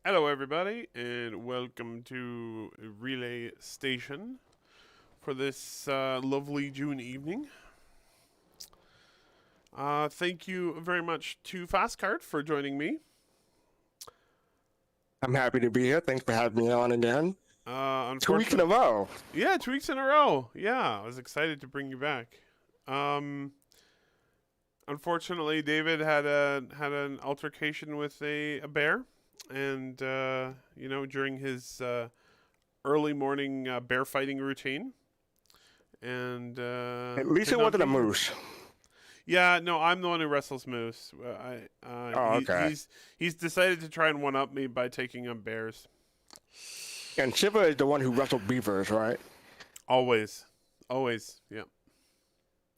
Hello, everybody, and welcome to Relay Station for this lovely June evening. Thank you very much to Fastcart for joining me. I'm happy to be here. Thanks for having me on again. 2 weeks in a Unfortunately, row. yeah, 2 weeks in a row. Yeah, I was excited to bring you back. Unfortunately, David had an altercation with a bear, and during his early morning bear fighting routine, and At least could it not wasn't a be here. moose. Yeah, no, I'm the one who wrestles moose. Oh, okay. He's decided to try and one up me by taking on bears. And Shiva is the one who wrestled beavers, right? Always, always, yeah.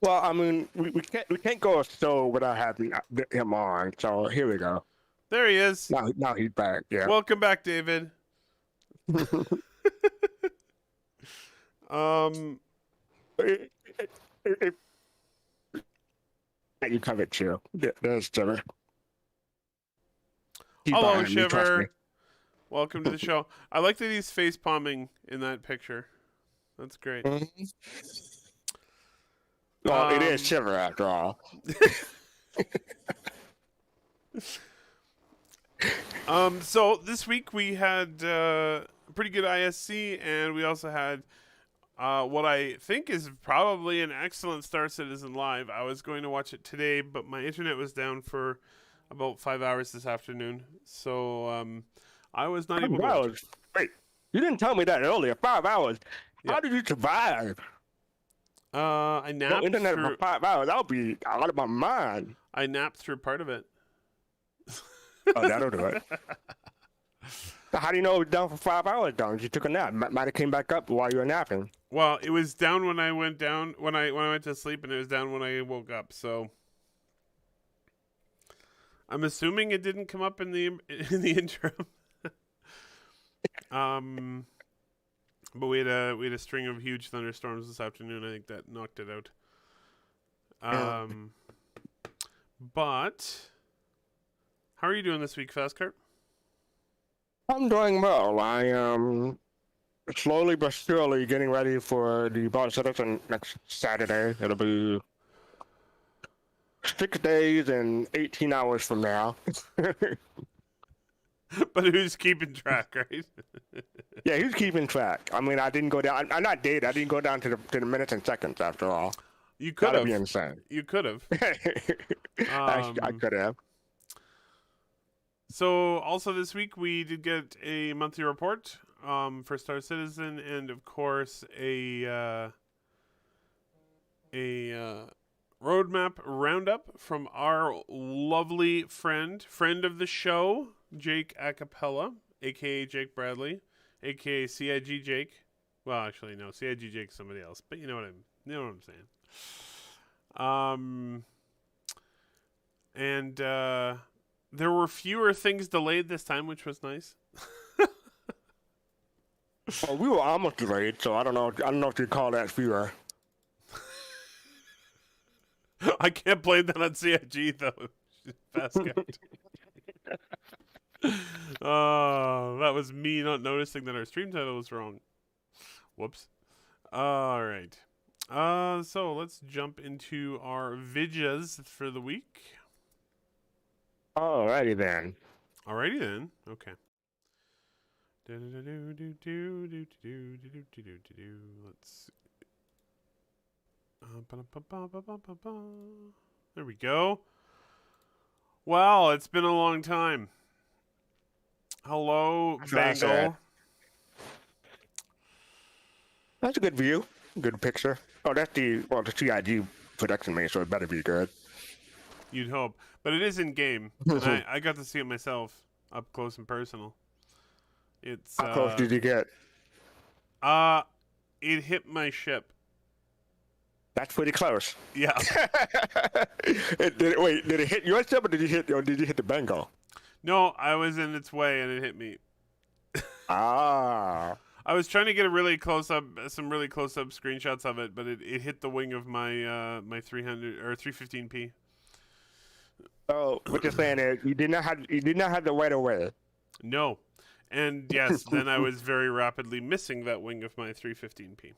Well, I mean, we can't go a show without having him on. So here we go. There he is. Now he's back. Yeah. Welcome back, David. Um, It- it- you covered too. There's Shiva. He's hello, behind me, trust me. Shiver. Welcome to the show. I like that he's face palming in that picture. That's great. Mhm. Well, it Um, is Shiva after all. So this week we had pretty good ISC, and we also had what I think is probably an excellent Star Citizen Live. I was going to watch it today, but my internet was down for about 5 hours this afternoon, so I was not able to watch it. 5 hours. Wait, you didn't tell me that earlier. 5 hours. Yeah. How did you survive? I No napped internet for through. 5 hours. I'll be out of my mind. I napped through part of it. Oh, that'll do it. So how do you know it was down for 5 hours, though? You took a nap. Might have came back up while you were napping. Well, it was down when I went down when I went to sleep, and it was down when I woke up. So I'm assuming it didn't come up in the interim. But we had a string of huge thunderstorms this afternoon. I think that knocked it out. But how are you doing this week, Fastcart? I'm doing well. I am slowly but surely getting ready for the Bar Citizen next Saturday. It'll be 6 days and 18 hours from now. But who's keeping track, right? Yeah, he's keeping track. I mean, I didn't go down. I'm not dated. I didn't go down to the minutes and seconds after all. You could That'd be have. insane. You could have. I could have. So also this week we did get a monthly report for Star Citizen, and of course a roadmap roundup from our lovely friend of the show, Jake Acapella, aka Jake Bradley, aka CIG Jake. Well, actually no, CIG Jake's somebody else, but you know what I'm saying. And there were fewer things delayed this time, which was nice. Well, we were almost delayed, so I don't know. I don't know if you call that fewer. I can't blame that on CIG though. Fast count. Oh, that was me not noticing that our stream title was wrong. Whoops. All right. So let's jump into our vidjas for the week. Alrighty then. Alrighty then. Okay. Let's. There we go. Wow, it's been a long time. Hello, That's what I said. Bangle. That's a good view. Good picture. Oh, that's the CIG production mate, so it better be good. You'd hope, but it is in game, and I got to see it myself up close and personal. It's How close did you get? it hit my ship. That's pretty close. Yeah. Wait, did it hit your ship or did you hit the Bengal? No, I was in its way and it hit me. Ah. I was trying to get some really close up screenshots of it, but it hit the wing of my my 300 or 315p. So what you're saying is you did not have the right of way. No, And yes, then I was very rapidly missing that wing of my 315p.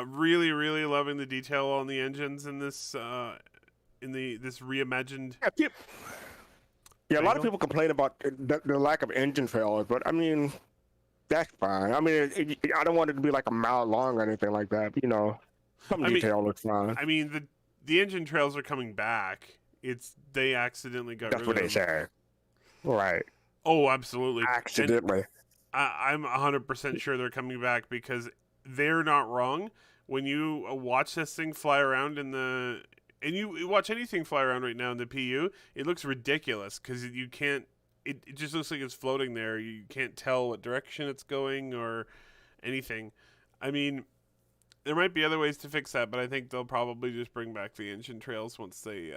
Really, really loving the detail on the engines in this this reimagined Yeah, a lot of Bengal. people complain about the lack of engine failures, but I mean, that's fine. I mean, I don't want it to be like a mile long or anything like that. But, some I mean, detail looks fine. I mean the engine trails are coming back. It's they accidentally got That's rid what of they them. say. Right. Oh, absolutely. And Accidentally. I'm 100% sure they're coming back because they're not wrong. When you watch this thing fly around and you watch anything fly around right now in the PU, it looks ridiculous because you can't. It just looks like it's floating there. You can't tell what direction it's going or anything. I mean, there might be other ways to fix that, but I think they'll probably just bring back the engine trails once they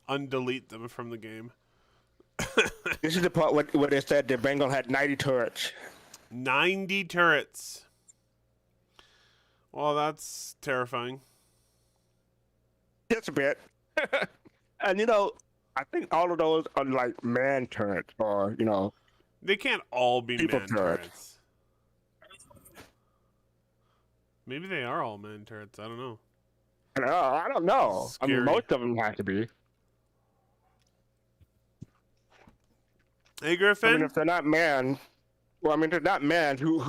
undelete them from the game. This is the part where they said the Bengal had 90 turrets. 90 turrets. Well, that's terrifying. Just a bit. And I think all of those are like man turrets or, They can't all be People man turret. turrets. Maybe they are all man turrets. I don't know. I don't know. I mean, Scary. most of them have to be. Hey, I Griffin. mean, if they're not manned, well, I mean, they're not manned. Who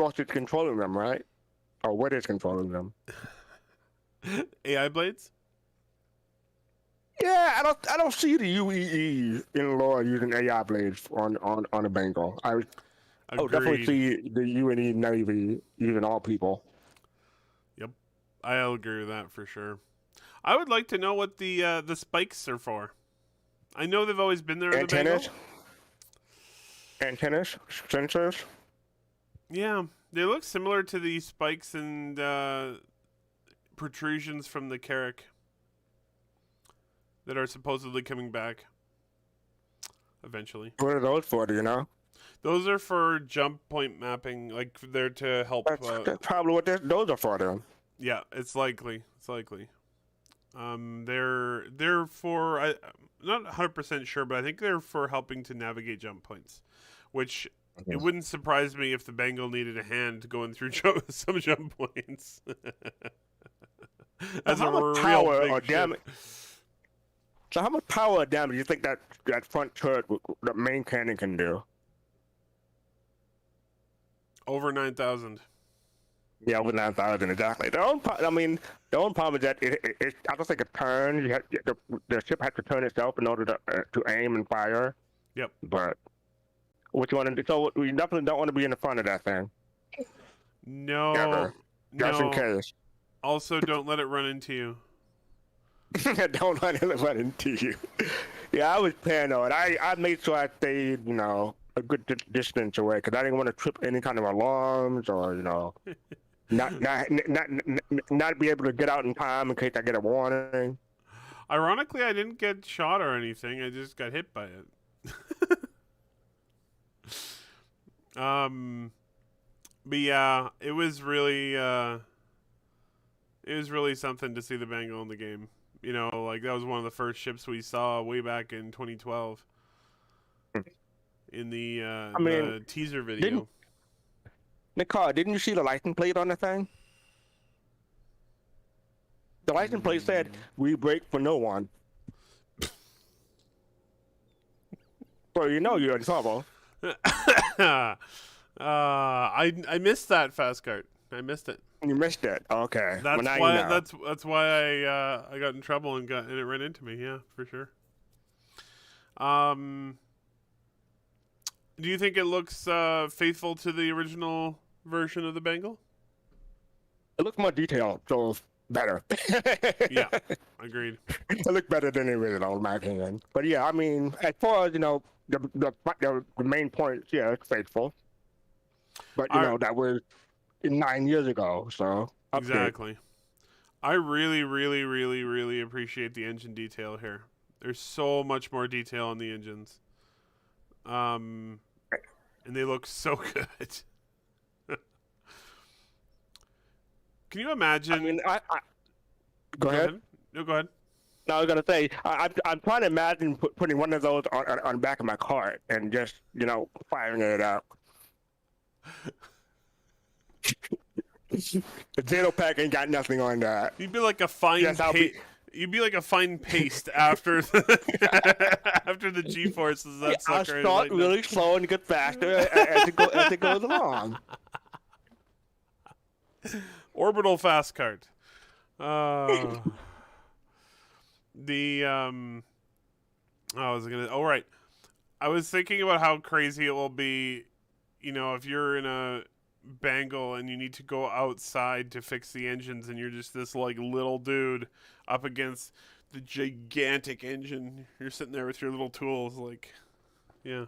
else is controlling them, right? Or what is controlling them? AI blades. Yeah, I don't see the UEE in law using AI blades on a Bengal. I definitely Agreed. see the UNE Navy using all people. Yep, I'll agree with that for sure. I would like to know what the spikes are for. I know they've always been there in the Antennas, Bengal. antennas, sensors. Yeah, they look similar to the spikes and protrusions from the Carrack that are supposedly coming back eventually. What are those for? Do you know? Those are for jump point mapping, like they're to help. That's probably what those are for. Then. Yeah, it's likely. It's likely. They're for I'm not 100% sure, but I think they're for helping to navigate jump points, which it wouldn't surprise me if the Bengal needed a hand going through some jump points. As a How much real power big or ship. damage? So how much power or damage do you think that front turret, the main cannon, can do? Over 9,000. Yeah, over 9,000 exactly. The only problem is that I don't think it turns. The ship has to turn itself in order to aim and fire. Yep. But what you want to do? So we definitely don't want to be in the front of that thing. No. Ever. Just in No. case. Also, don't let it run into you. Don't let it run into you. Yeah, I was paranoid. I made sure I stayed, a good distance away because I didn't want to trip any kind of alarms or, not be able to get out in time in case I get a warning. Ironically, I didn't get shot or anything. I just got hit by it. But yeah, it was really something to see the Bengal in the game. Like that was one of the first ships we saw way back in 2012 in the teaser video. Nicole, didn't you see the license plate on the thing? The license plate said, "We break for no one." Well, you're in trouble. I missed that fast cart. I missed it. You missed it. Okay. That's Well, now why. you know. That's why I got in trouble and it ran into me. Yeah, for sure. Do you think it looks faithful to the original version of the Bengal? It looks more detailed, so it's better. Yeah, agreed. It looked better than the original, in my opinion. But yeah, I mean, as far as the main points, yeah, it's faithful. But that was 9 years ago, so update. Exactly. I really, really, really, really appreciate the engine detail here. There's so much more detail on the engines. And they look so good. Can you imagine? I mean, go ahead. No, go ahead. I was gonna say I'm trying to imagine putting one of those on the back of my cart and just firing it up. The Zeno pack ain't got nothing on that. You'd be like a fine Yes, I'll be. You'd be like a fine paste after the, after the G-forces. That I'll sucker. start really slow and get faster as it goes along. Orbital fast cart. The I was gonna. Oh right, I was thinking about how crazy it will be. If you're in a Bengal and you need to go outside to fix the engines, and you're just this like little dude up against the gigantic engine. You're sitting there with your little tools, like, yeah.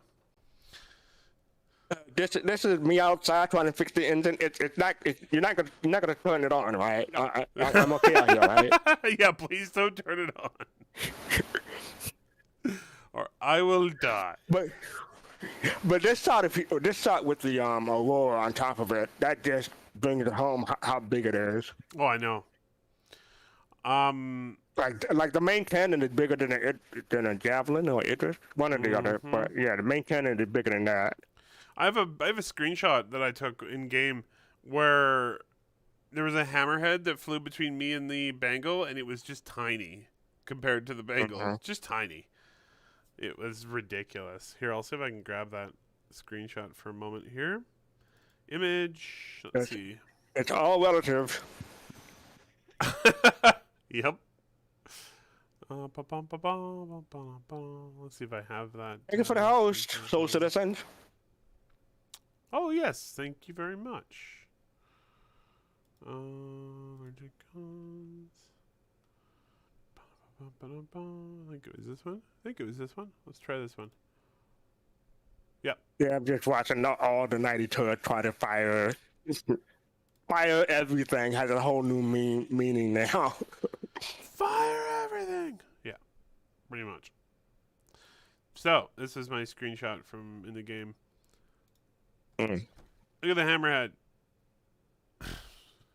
This is me outside trying to fix the engine. You're not gonna turn it on, right? I'm okay out here, right? Yeah, please don't turn it on, or I will die. But this shot with the Aurora on top of it, that just brings it home how big it is. Oh, I know. Like the main cannon is bigger than a javelin or Idris, one or the other. But yeah, the main cannon is bigger than that. I have a screenshot that I took in game where there was a hammerhead that flew between me and the Bengal, and it was just tiny compared to the Bengal. Just tiny. It was ridiculous. Here, I'll see if I can grab that screenshot for a moment here. Image. Let's see. It's all relative. Yep. Let's see if I have that. Thank you for the host, Soul Citizen. Oh, yes. Thank you very much. Where'd it comes? I think it was this one. Let's try this one. Yep. Yeah, I'm just watching all the 92 try to fire everything. Has a whole new meaning now. Fire everything. Yeah, pretty much. So this is my screenshot from in the game. Look at the hammerhead.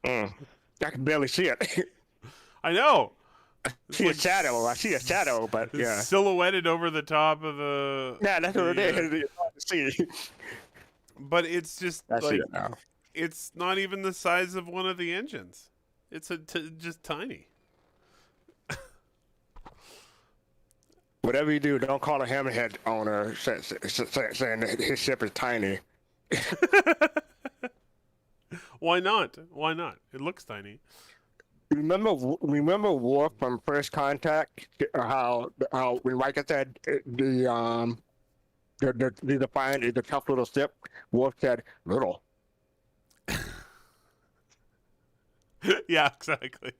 I can barely see it. I know. I see a shadow, but yeah. Silhouetted over the top of the... Yeah, that's what it is. It's hard to see. But it's just I see it now. It's not even the size of one of the engines. It's just tiny. Whatever you do, don't call a hammerhead owner saying that his ship is tiny. Why not? Why not? It looks tiny. Remember Worf from First Contact? How when Riker said the defiant is a tough little ship. Worf said little. Yeah, exactly.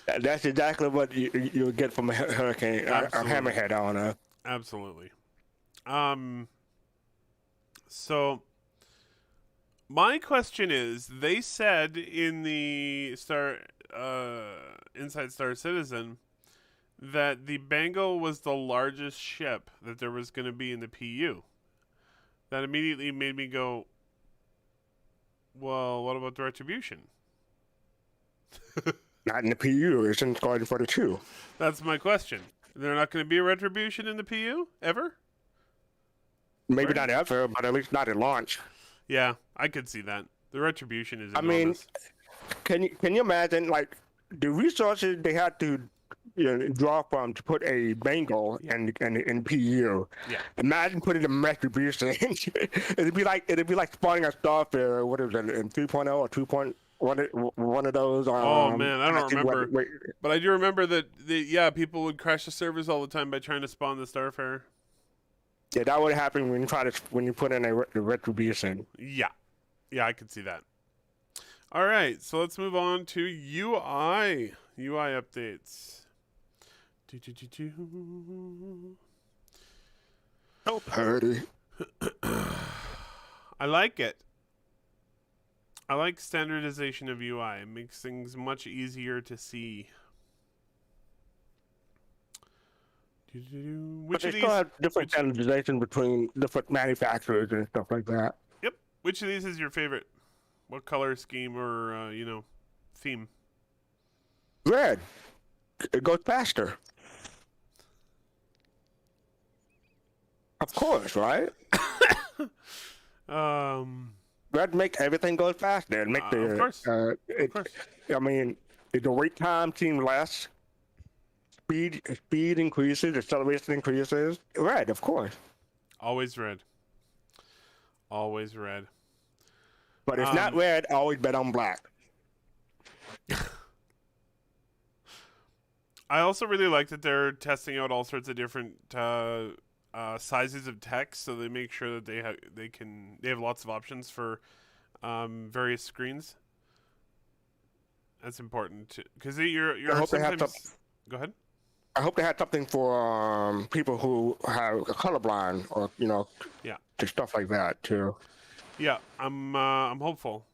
That's exactly what you would get from a hurricane, a hammerhead owner. Absolutely. So my question is, they said in the Inside Star Citizen that the Bengal was the largest ship that there was going to be in the PU. That immediately made me go, well, what about the Retribution? Not in the PU. It's in Squadron 42. That's my question. They're not going to be a Retribution in the PU ever? Maybe not ever, but at least not at launch. Yeah, I could see that. The Retribution is enormous. I mean, can you imagine like the resources they had to draw from to put a Bengal in PU? Yeah. Imagine putting a Retribution. it'd be like spawning a Starfarer. What is it in 3.0 or 2.0? One of those. Oh man, I don't remember. But I do remember that people would crash the servers all the time by trying to spawn the Starfarer. Yeah, that would happen when you put in a Retribution. Yeah, I could see that. All right, so let's move on to UI updates. Oh, party. I like it. I like standardization of UI. It makes things much easier to see. Which of these have different standardization between different manufacturers and stuff like that. Yep. Which of these is your favorite? What color scheme or theme? Red. it goes faster. Of course, right? That make everything go faster and make Of course. Of it. course. I mean, the wait time seems less. Speed increases, acceleration increases. Right, of course. Always red. Always red. But if not red, I always bet on black. I also really like that they're testing out all sorts of different sizes of text, so they make sure that they have lots of options for various screens. That's important because you're sometimes. Go ahead. I hope they had something for people who have colorblind or Yeah, stuff like that too. Yeah, I'm hopeful.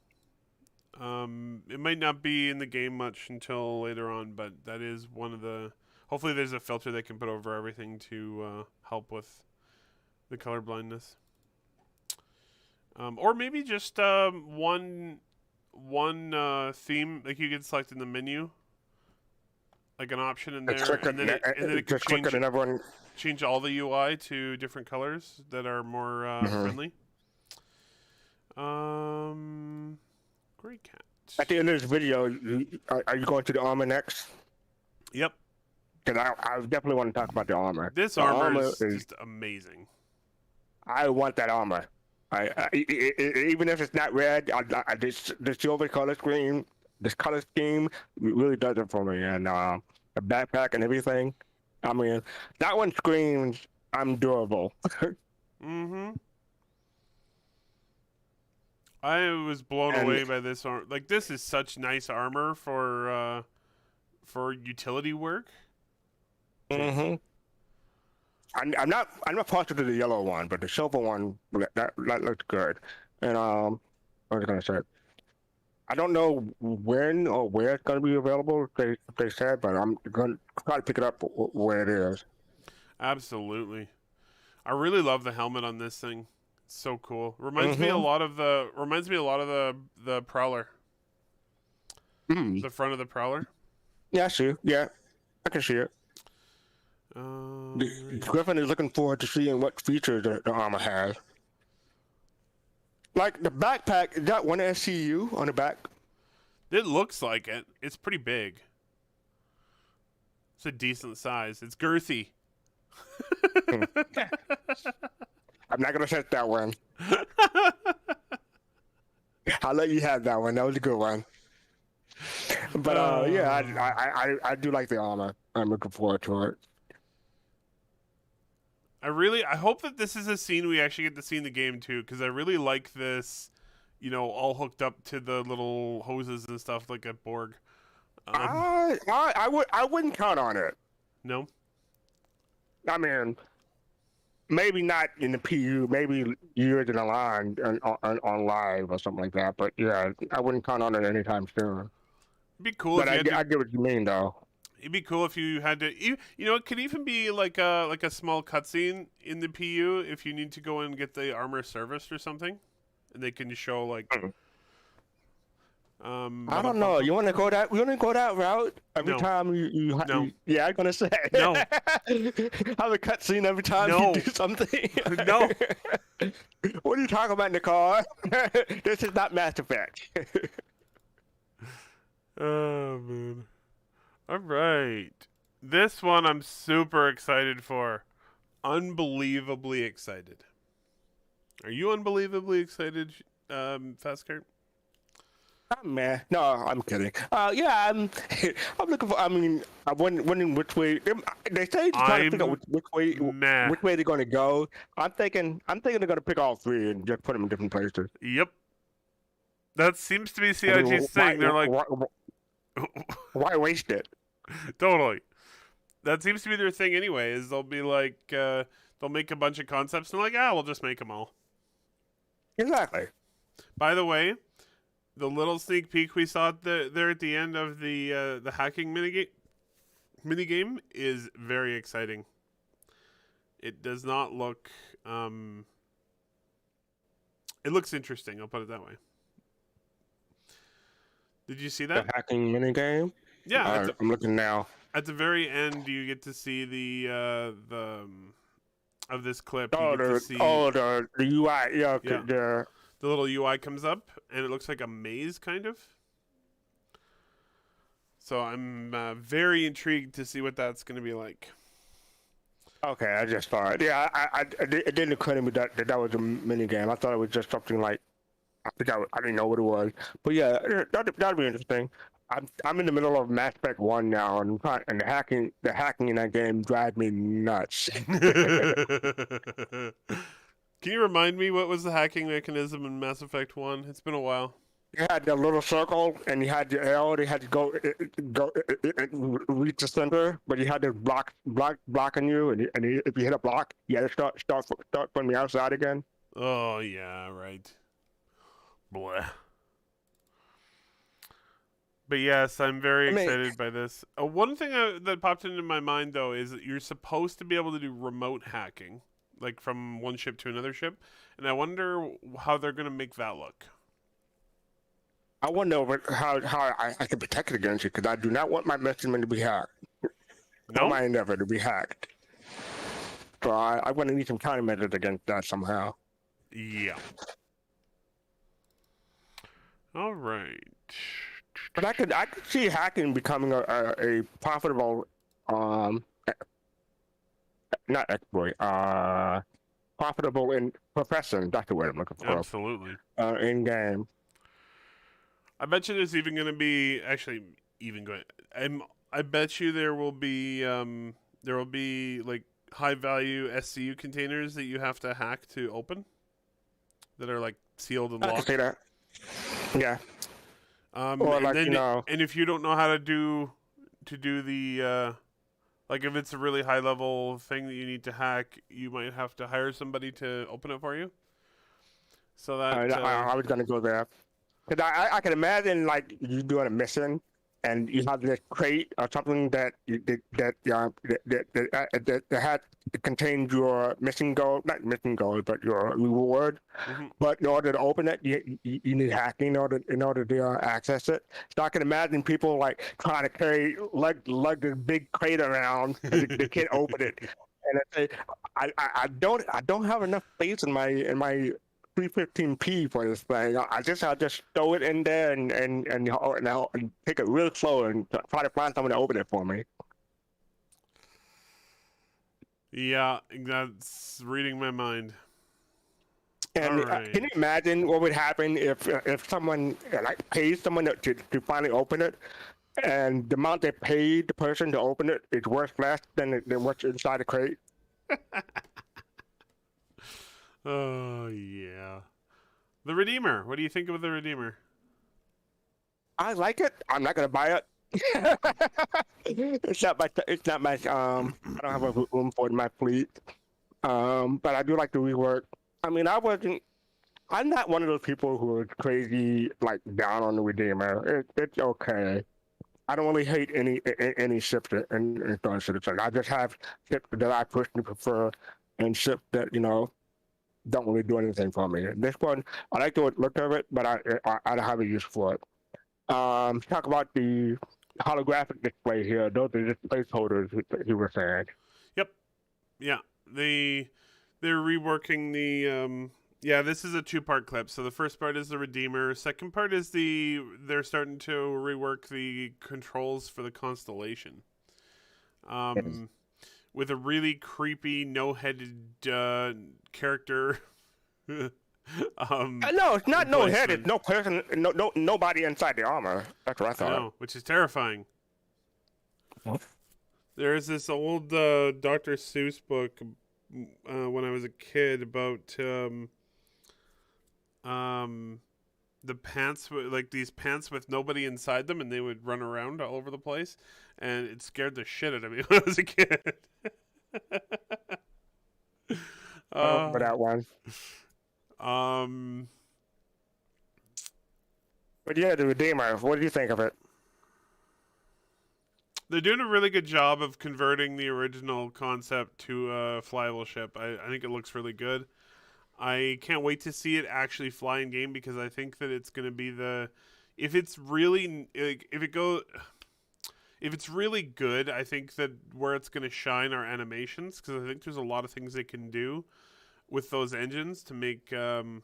It might not be in the game much until later on, but that is one of the. Hopefully, there's a filter they can put over everything to help with the color blindness. Or maybe just one theme, like you can select in the menu, like an option in there, and then it can change all the UI to different colors that are more friendly. Great cat. At the end of this video, are you going to the armor next? Yep. Because I definitely want to talk about the armor. This armor is just amazing. I want that armor. Even if it's not red, the silver color scheme, this color scheme really does it for me. And the backpack and everything. I mean, that one screams, I'm durable. Mm-hmm. I was blown away by this armor. Like, this is such nice armor for utility work. Mm-hmm. I'm not partial to the yellow one, but the silver one that looks good. And what was I gonna say? I don't know when or where it's gonna be available. They said, but I'm gonna try to pick it up where it is. Absolutely. I really love the helmet on this thing. It's so cool. Reminds me a lot of the Prowler. The front of the Prowler. Yeah, I see. Yeah, I can see it. Griffin is looking forward to seeing what features the armor has. Like the backpack, is that one SCU on the back? It looks like it. It's pretty big. It's a decent size. It's girthy. I'm not gonna set that one. I'll let you have that one. That was a good one. But yeah, I do like the armor. I'm looking forward to it. I hope that this is a scene we actually get to see in the game too, because I really like this, all hooked up to the little hoses and stuff like at Borg. I wouldn't count on it. No. I mean, maybe not in the PU, maybe years in the line on live or something like that. But yeah, I wouldn't count on it anytime soon. It'd be cool. But I get what you mean, though. It'd be cool if you had to. It could even be like a small cutscene in the PU if you need to go and get the armor serviced or something, and they can show like. I don't know. You want to go that? You want to go that route every time you No. Yeah, I'm gonna say. No. Have a cutscene every time you do something. No. What are you talking about in the car? This is not Mass Effect. Oh man. All right. This one I'm super excited for. Unbelievably excited. Are you unbelievably excited, Fastcart? Man, no, I'm kidding. Yeah, I'm looking for. I mean, I'm wondering which way they say trying to figure out which way they're going to go. I'm thinking they're going to pick all three and just put them in different places. Yep. That seems to be CIG's thing. They're like, why waste it? Totally. That seems to be their thing anyway. Is they'll be like, they'll make a bunch of concepts and like, we'll just make them all. Exactly. By the way, the little sneak peek we saw there at the end of the hacking minigame is very exciting. It does not look. It looks interesting. I'll put it that way. Did you see that? The hacking minigame? Yeah. I'm looking now. At the very end, you get to see of this clip. You Oh, get to see the UI, yeah, yeah, the the little UI comes up, and it looks like a maze, kind of. So I'm very intrigued to see what that's going to be like. okay. I just saw it. Yeah, it didn't occur to me that was a mini game. I thought it was just something like I didn't know what it was. But yeah, that'd be interesting. I'm in the middle of Mass Effect 1 now, and the hacking in that game drives me nuts. Can you remind me what was the hacking mechanism in Mass Effect 1? It's been a while. You had the little circle, and you had the arrow. They had to reach the center, but you had to blocking you, and if you hit a block, you had to start from the outside again. Oh, yeah, right. Blah. But yes, I'm very I mean, excited by this. One thing that popped into my mind, though, is that you're supposed to be able to do remote hacking, like from one ship to another ship. And I wonder how they're going to make that look. I wonder how I can protect it against it, because I do not want my measurement to be hacked. No? Or my endeavor to be hacked. So I want to need some countermeasures against that somehow. Yeah. All right. But I could see hacking becoming a profitable not exploit profitable in profession. That's the word I'm looking for. Absolutely. In game. I bet you there's even going to be I bet you there will be like high value SCU containers that you have to hack to open that are like sealed and I can locked. see that. Yeah. Or and like and if you don't know how to do the like if it's a really high level thing that you need to hack, you might have to hire somebody to open it for you. So that I was gonna go there. Because I can imagine like you doing a mission and you have this crate or something that had it contains your mission goal, not mission goal, but your reward. Mm-hmm. But in order to open it, you need hacking in order to access it. So I can imagine people like trying to carry lug this big crate around and they can't open it. And I don't have enough space in my 315p for this thing. I'll just throw it in there and take it real slow and try to find someone to open it for me. Yeah, that's reading my mind. And can you imagine what would happen if someone like pays someone to finally open it, and the amount they paid the person to open it is worth less than what's inside the crate? Oh yeah, the Redeemer. What do you think of the Redeemer? I like it. I'm not gonna buy it. It's not my. I don't have a room for it in my fleet. But I do like the rework. I mean, I'm not one of those people who are crazy like down on the Redeemer. It's okay. I don't really hate any ships in Star Citizen. I just have ships that I personally prefer, and ships that don't really do anything for me. This one, I like the look of it, but I don't have a use for it. Talk about the holographic display here. Those are just placeholders, you were saying. Yep. Yeah. They're reworking the this is a two-part clip. So the first part is the Redeemer. Second part is they're starting to rework the controls for the Constellation. With a really creepy, no-headed character. No, it's not no-headed. No person, nobody inside the armor. That's what I thought. No, which is terrifying. What? There's this old Dr. Seuss book when I was a kid about the pants, like these pants with nobody inside them, and they would run around all over the place, and it scared the shit out of me when I was a kid. But that one. But yeah, the Redeemer. What do you think of it? They're doing a really good job of converting the original concept to a flyable ship. I think it looks really good. I can't wait to see it actually fly in game, because I think that it's going to be if if it's really good, I think that where it's going to shine are animations, because I think there's a lot of things they can do with those engines to make them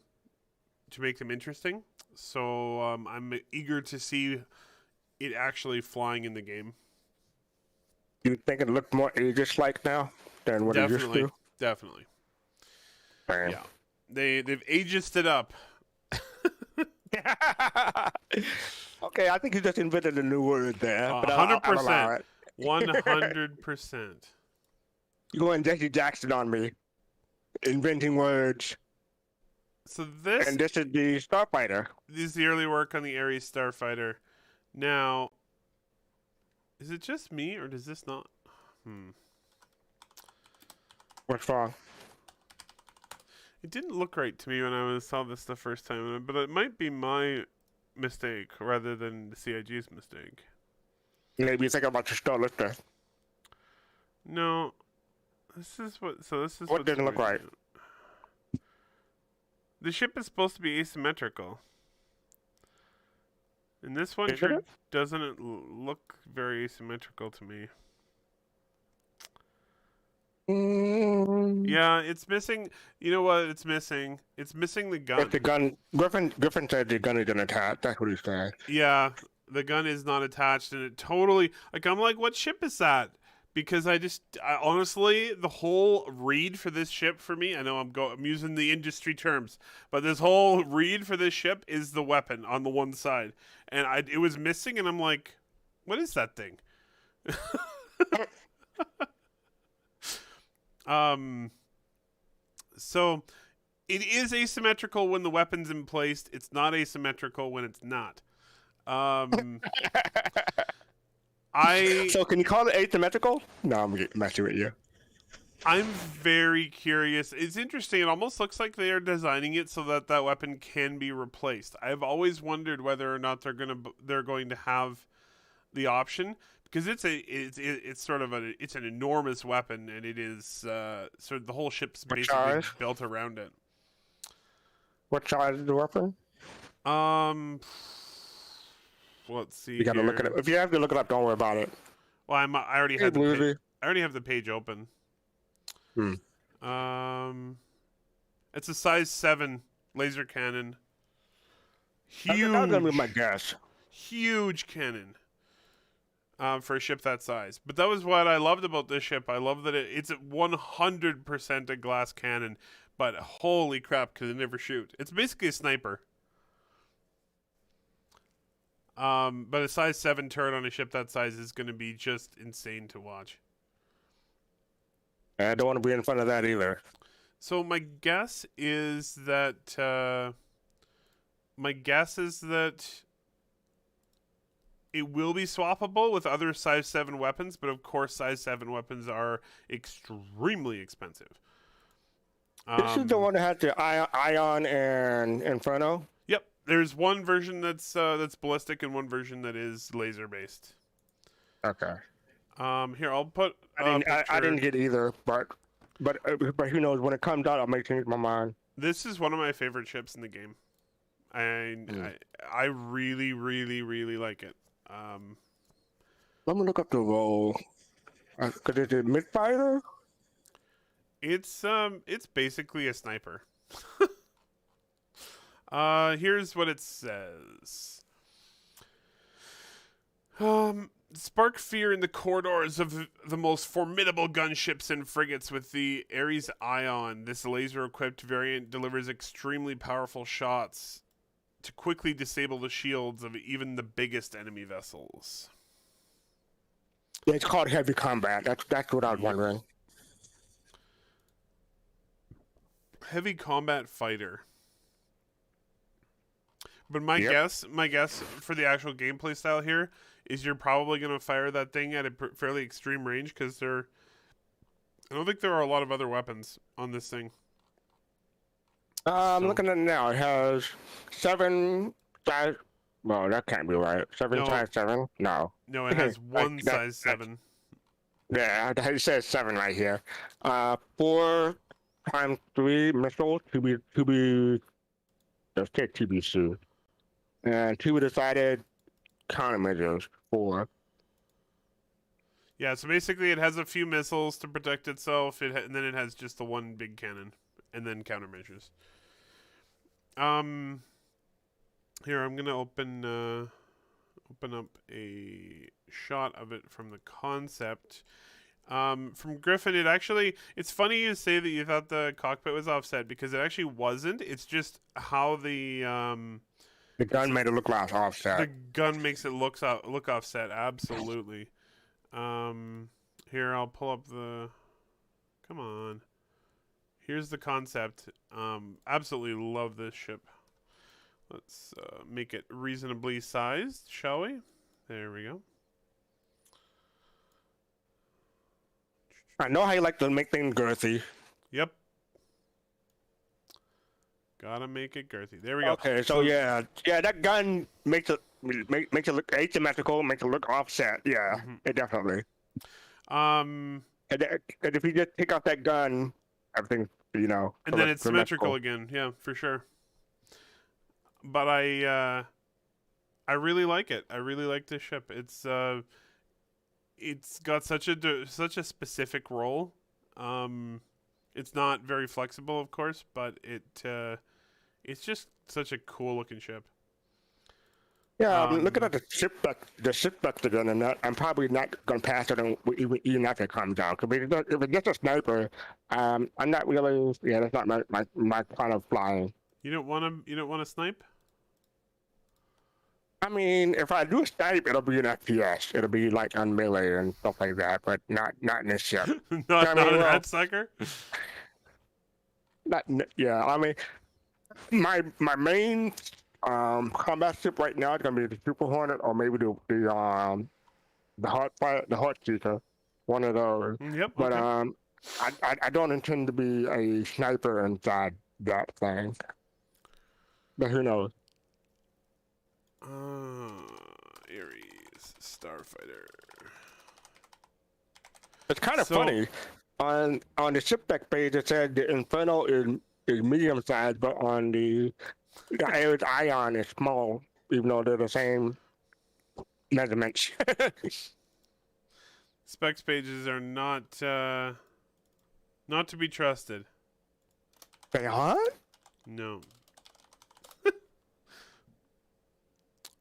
interesting. So I'm eager to see it actually flying in the game. You think it looked more Aegis-like now than what it used Definitely, to? definitely. Man. Yeah, they've ageist it up. Okay, I think you just invented a new word there, but I'll allow 100%, it. 100%. You going Jesse Jackson on me, inventing words. So this And this is the Starfighter. is the early work on the Ares Starfighter. Now, is it just me or does this not? What's wrong? It didn't look right to me when I saw this the first time, but it might be my mistake rather than the CIG's mistake. Maybe you think about your Star Lifter. No, this is what. So this is What didn't look right? The ship is supposed to be asymmetrical. And this one Is sure it? doesn't look very asymmetrical to me. Mm. Yeah, it's missing. You know what? It's missing. It's missing the gun. But the gun, Griffin said the gun isn't attached. That's what he said. Yeah, the gun is not attached, and it totally like I'm like, what ship is that? Because I honestly, the whole read for this ship for me, I know I'm using the industry terms, but this whole read for this ship is the weapon on the one side, and it was missing, and I'm like, what is that thing? So it is asymmetrical when the weapon's in place. It's not asymmetrical when it's not. So can you call it asymmetrical? No, I'm messing with you. I'm very curious. It's interesting. It almost looks like they are designing it so that that weapon can be replaced. I've always wondered whether or not they're going to have the option, because it's sort of it's an enormous weapon, and it is sort of the whole ship's What basically size? built around it. What size is the weapon? Let's see. You gotta look it up. If you have to look it up, don't worry about it. Well, I already Hey, had Bluesy. I already have the page open. It's a size 7 laser cannon. That's gonna be my guess. Huge cannon. For a ship that size. But that was what I loved about this ship. I love that it's 100% a glass cannon, but holy crap, because it never shoot. It's basically a sniper. But a size 7 turret on a ship that size is going to be just insane to watch. I don't want to be in front of that either. So my guess is that it will be swappable with other size 7 weapons, but of course size 7 weapons are extremely expensive. This is the one that has the Ion and Inferno. Yep, there's one version that's ballistic and one version that is laser based. Okay. Here I'll put. I didn't get either, but who knows? When it comes out, I'll make change my mind. This is one of my favorite ships in the game. I really, really, really like it. Let me look up the role. Cause it's a mid-fighter. It's basically a sniper. Here's what it says. Spark fear in the corridors of the most formidable gunships and frigates with the Ares Ion. This laser-equipped variant delivers extremely powerful shots to quickly disable the shields of even the biggest enemy vessels. Yeah, it's called heavy combat. That's what I was wondering. Heavy combat fighter. But my guess for the actual gameplay style here is you're probably going to fire that thing at a fairly extreme range, because I don't think there are a lot of other weapons on this thing. I'm looking at it now. It has 7 size. Well, that can't be right. 7 size 7? No. No, it has one size 7. Yeah, it says 7 right here. 4 times 3 missiles to be let's take TBC. And 2 decided countermeasures 4. Yeah, so basically it has a few missiles to protect itself, and then it has just the one big cannon, and then countermeasures. Um, Here I'm gonna open up a shot of it from the concept. From Griffin, it's funny you say that you thought the cockpit was offset because it actually wasn't. It's just how The gun made it look like the offset. gun makes it look offset. Absolutely. Here I'll pull up the. Come on. Here's the concept. Absolutely love this ship. Let's make it reasonably sized, shall we? There we go. I know how you like to make things girthy. Yep. Gotta make it girthy. There we go. Okay, so yeah, that gun makes it look asymmetrical, makes it look offset. Yeah, it definitely. Um, And if you just take off that gun, everything, and then it's symmetrical again. Yeah, for sure. But I really like it. I really like this ship. It's got such a specific role. It's not very flexible, of course, but it's just such a cool looking ship. Yeah, I'm looking at the ship back again, and I'm probably not gonna pass it even after it comes out. Cause if it's just a sniper, I'm not really. Yeah, that's not my kind of flying. You don't want to snipe? I mean, if I do a snipe, it'll be an FPS. It'll be like on melee and stuff like that, but not in this ship. not an ad sucker. Yeah. I mean, my main combat ship right now is gonna be the Super Hornet or maybe the Hot Seeker, one of those. Yep. But Okay. I don't intend to be a sniper inside that thing. But who knows? Ares Starfighter. It's kind of funny. On the ship spec page, it said the Inferno is medium sized, but on the Ares Ion is small, even though they're the same measurements. Specs pages are not to be trusted. They are? No.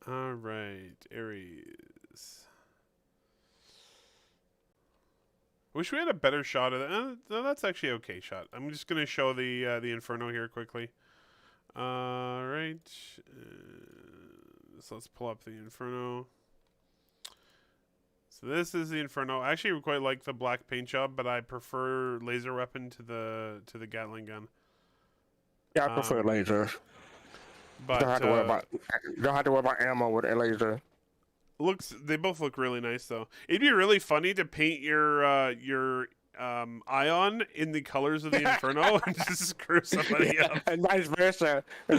All right, Ares. Wish we had a better shot of that. No, that's actually okay shot. I'm just gonna show the Inferno here quickly. All right. So let's pull up the Inferno. So this is the Inferno. I actually quite like the black paint job, but I prefer laser weapon to the Gatling gun. Yeah, I prefer laser. But don't have to worry about ammo with a laser. They both look really nice though. It'd be really funny to paint your Ion in the colors of the Inferno and just screw somebody up. And vice versa. I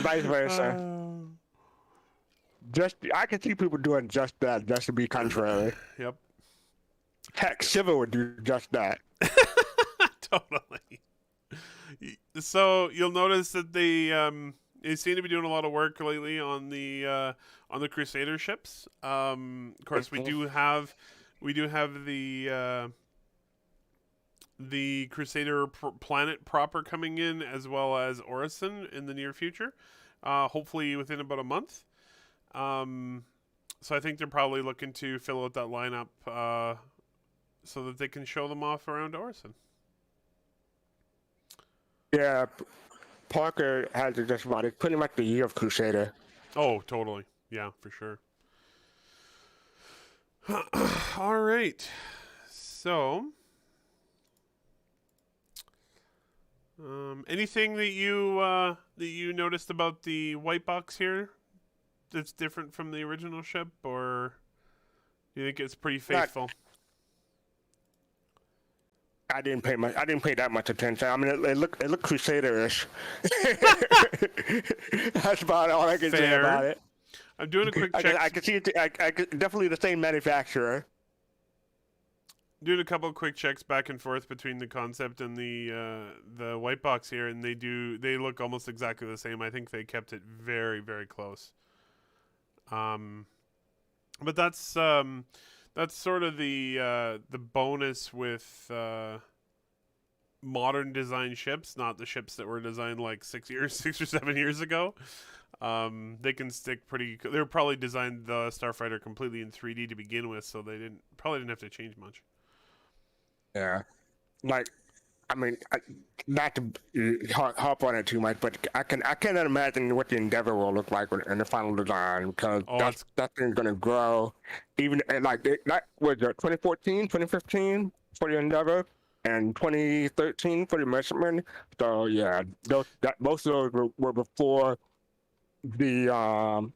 can see people doing just that, just to be contrary. Yep. Heck, Shiva would do just that. Totally. So you'll notice that they seem to be doing a lot of work lately on the Crusader ships. Of course, we do have the Crusader planet proper coming in, as well as Orison in the near future. Hopefully within about a month. So I think they're probably looking to fill out that lineup so that they can show them off around Orison. Yeah, Parker has it just about. It's pretty much the year of Crusader. Oh, totally. Yeah, for sure. All right. So, anything that you noticed about the white box here that's different from the original ship, or do you think it's pretty faithful? I didn't pay that much attention. I mean, it looked Crusader-ish. That's about all I can say about it. I'm doing a quick check. I can see it. I definitely the same manufacturer. Doing a couple of quick checks back and forth between the concept and the white box here, and they look almost exactly the same. I think they kept it very, very close. But that's That's sort of the bonus with modern design ships, not the ships that were designed like 6 or 7 years ago. They can stick pretty. They were probably designed the Starfighter completely in 3D to begin with, so they probably didn't have to change much. Yeah, like I mean, not to harp on it too much, but I cannot imagine what the Endeavor will look like in the final design because that thing's gonna grow. Even like that was 2014, 2015 for the Endeavor, and 2013 for the Merchantman. So yeah, most of those were before the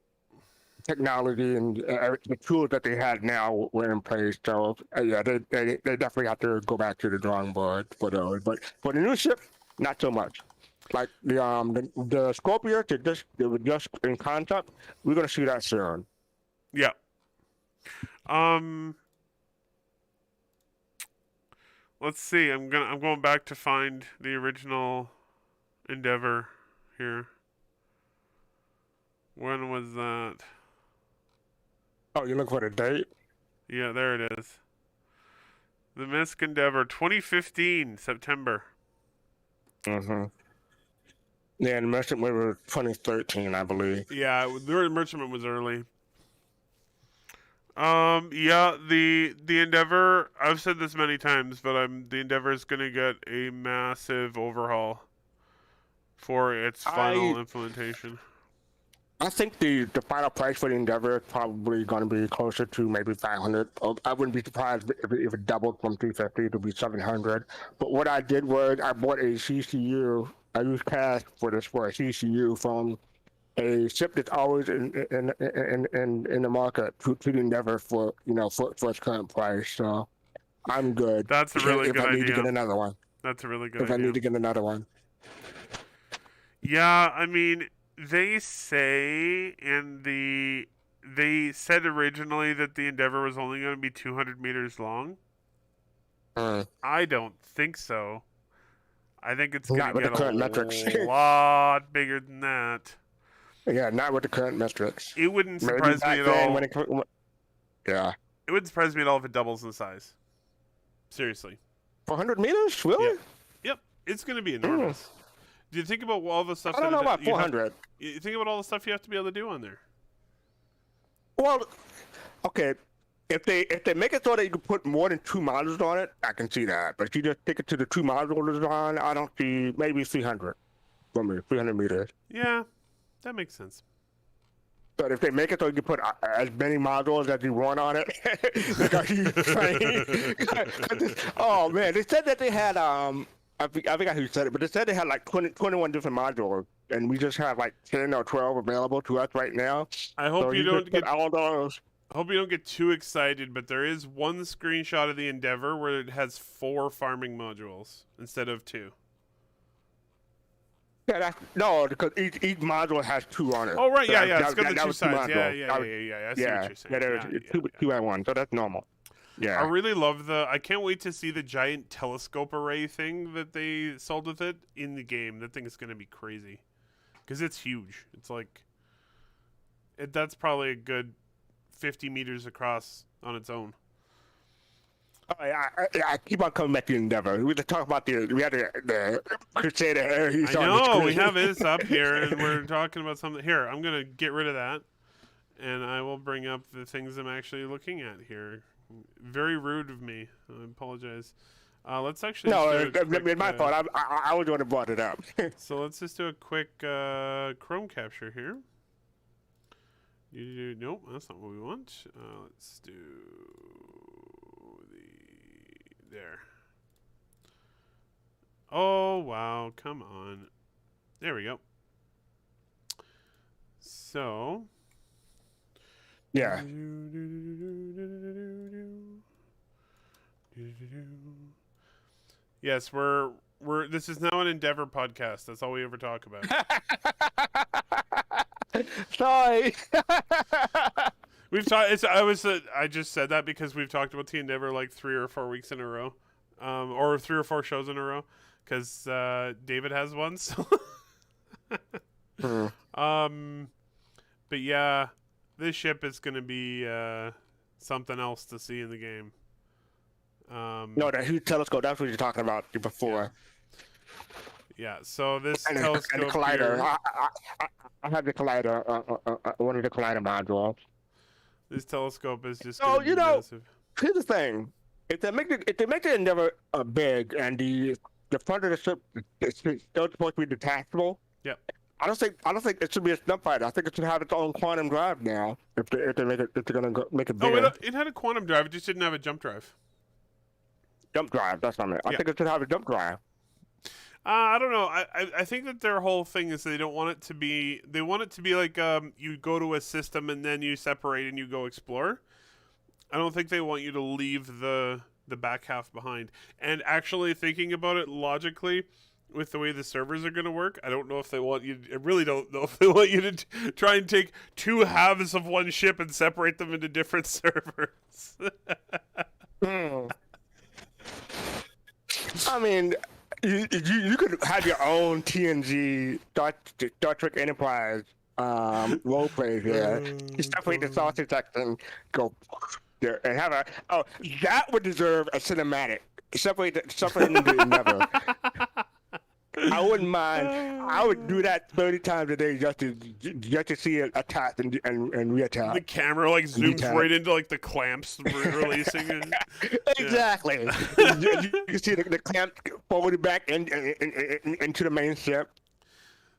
technology and the tools that they had now were in place. So yeah, they definitely have to go back to the drawing board for those. But for the new ship, not so much. Like the Scorpio, they were just in concept. We're gonna see that soon. Yeah. Let's see. I'm going back to find the original Endeavor here. When was that? Oh, you look for the date? Yeah, there it is. The Misk Endeavor, 2015, September. Mm-hmm. Yeah, the Merchantman was 2013, I believe. Yeah, the Merchantman was early. Yeah, the Endeavor, I've said this many times, but the Endeavor is going to get a massive overhaul for its final implementation. I think the final price for the Endeavor is probably going to be closer to maybe 500. I wouldn't be surprised if it doubled from 350 to be 700. But what I did was I bought a CCU. I used cash for a CCU from a ship that's always in the market to the Endeavor for its current price. So I'm good. That's a really good idea. If I need to get another one. That's a really good idea. If I need to get another one. Yeah, I mean, they said originally that the Endeavor was only going to be 200 meters long. I don't think so. I think it's going to get a lot bigger than that. Yeah, not with the current metrics. It wouldn't surprise me at all. Yeah. It wouldn't surprise me at all if it doubles in size. Seriously. 400 meters? Really? Yep. It's going to be enormous. Do you think about all the stuff? I don't know about 400. You think about all the stuff you have to be able to do on there. Well, okay. If they make it so that you can put more than 2 modules on it, I can see that. But if you just stick it to the 2 module design, I don't see maybe 300 for me, 300 meters. Yeah, that makes sense. But if they make it so you can put as many modules as you want on it, like a huge train. Oh man, they said that they had I forgot who said it, but they said they had like 21 different modules, and we just have like 10 or 12 available to us right now. I hope you don't get all those. I hope you don't get too excited, but there is one screenshot of the Endeavor where it has 4 farming modules instead of 2. Yeah, no, because each module has 2 on it. Oh right, yeah, it's got the 2 sides. Yeah. I see what you're saying. Yeah, there's 2 at 1, so that's normal. Yeah. I really love I can't wait to see the giant telescope array thing that they sold with it in the game. That thing is going to be crazy. Because it's huge. It's like... that's probably a good 50 meters across on its own. Oh, yeah, I keep on coming back to Endeavor. We just talk about we had the Crusader. I know, we have this up here, and we're talking about something. Here, I'm going to get rid of that, and I will bring up the things I'm actually looking at here. Very rude of me. I apologize. Let's actually... No, it's my fault. I was the one that brought it up. So let's just do a quick Chrome capture here. Nope, that's not what we want. Let's do there. Oh, wow. Come on. There we go. So... Yeah. Yes, this is now an Endeavor podcast. That's all we ever talk about. Sorry. We've talked. I just said that because we've talked about the Endeavor like 3 or 4 weeks in a row, or 3 or 4 shows in a row, because David has one. So. But yeah, this ship is gonna be something else to see in the game. No, that huge telescope. That's what you're talking about before. Yeah. So this And the telescope collider. here, I have the collider. One of the collider modules. this telescope is just So going to be massive. here's the thing: if they make the Endeavor big and the front of the ship is still supposed to be detachable, Yep. I don't think it should be a snub fighter. I think it should have its own quantum drive now. If they're gonna make it Oh, bigger. it had a quantum drive. It just didn't have a jump drive. Jump drive. That's what I meant. I think it should have a jump drive. I don't know. I think that their whole thing is they don't want it to be. They want it to be like you go to a system and then you separate and you go explore. I don't think they want you to leave the back half behind. And actually thinking about it logically, with the way the servers are going to work, I don't know if they want you. I really don't know if they want you to try and take two halves of one ship and separate them into different servers. I mean, you could have your own TNG Star Trek Enterprise role play here. You separate the sausage section, go there, and have that would deserve a cinematic. Separate the Endeavor. I wouldn't mind. I would do that 30 times a day just to see it attack and reattach. The camera like zooms right into like the clamps releasing it. Exactly. You can see the clamp forward back into the main ship.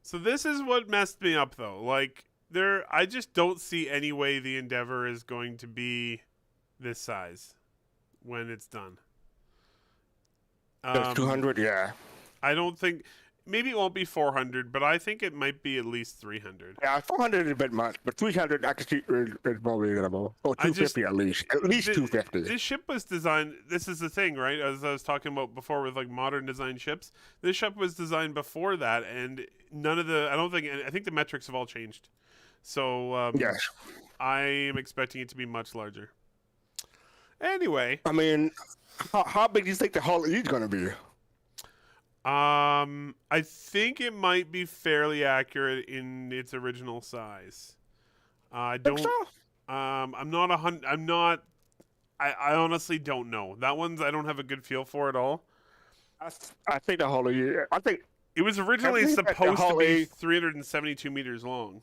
So this is what messed me up though. Like I just don't see any way the Endeavor is going to be this size when it's done. 200, yeah. I don't think. Maybe it won't be 400, but I think it might be at least 300. Yeah, 400 is a bit much, but 300 I can see is more reasonable. Or 250 at least. At least 250. This ship was designed. This is the thing, right? As I was talking about before with like modern design ships, this ship was designed before that, and none of the. I think the metrics have all changed. So yes, I am expecting it to be much larger. Anyway, I mean, how big do you think the Hull E is going to be? I think it might be fairly accurate in its original size. I don't. So? I'm not 100. I'm not. I honestly don't know. That one's I don't have a good feel for at all. I think the Hull E. I think it was originally supposed to be 372 meters long.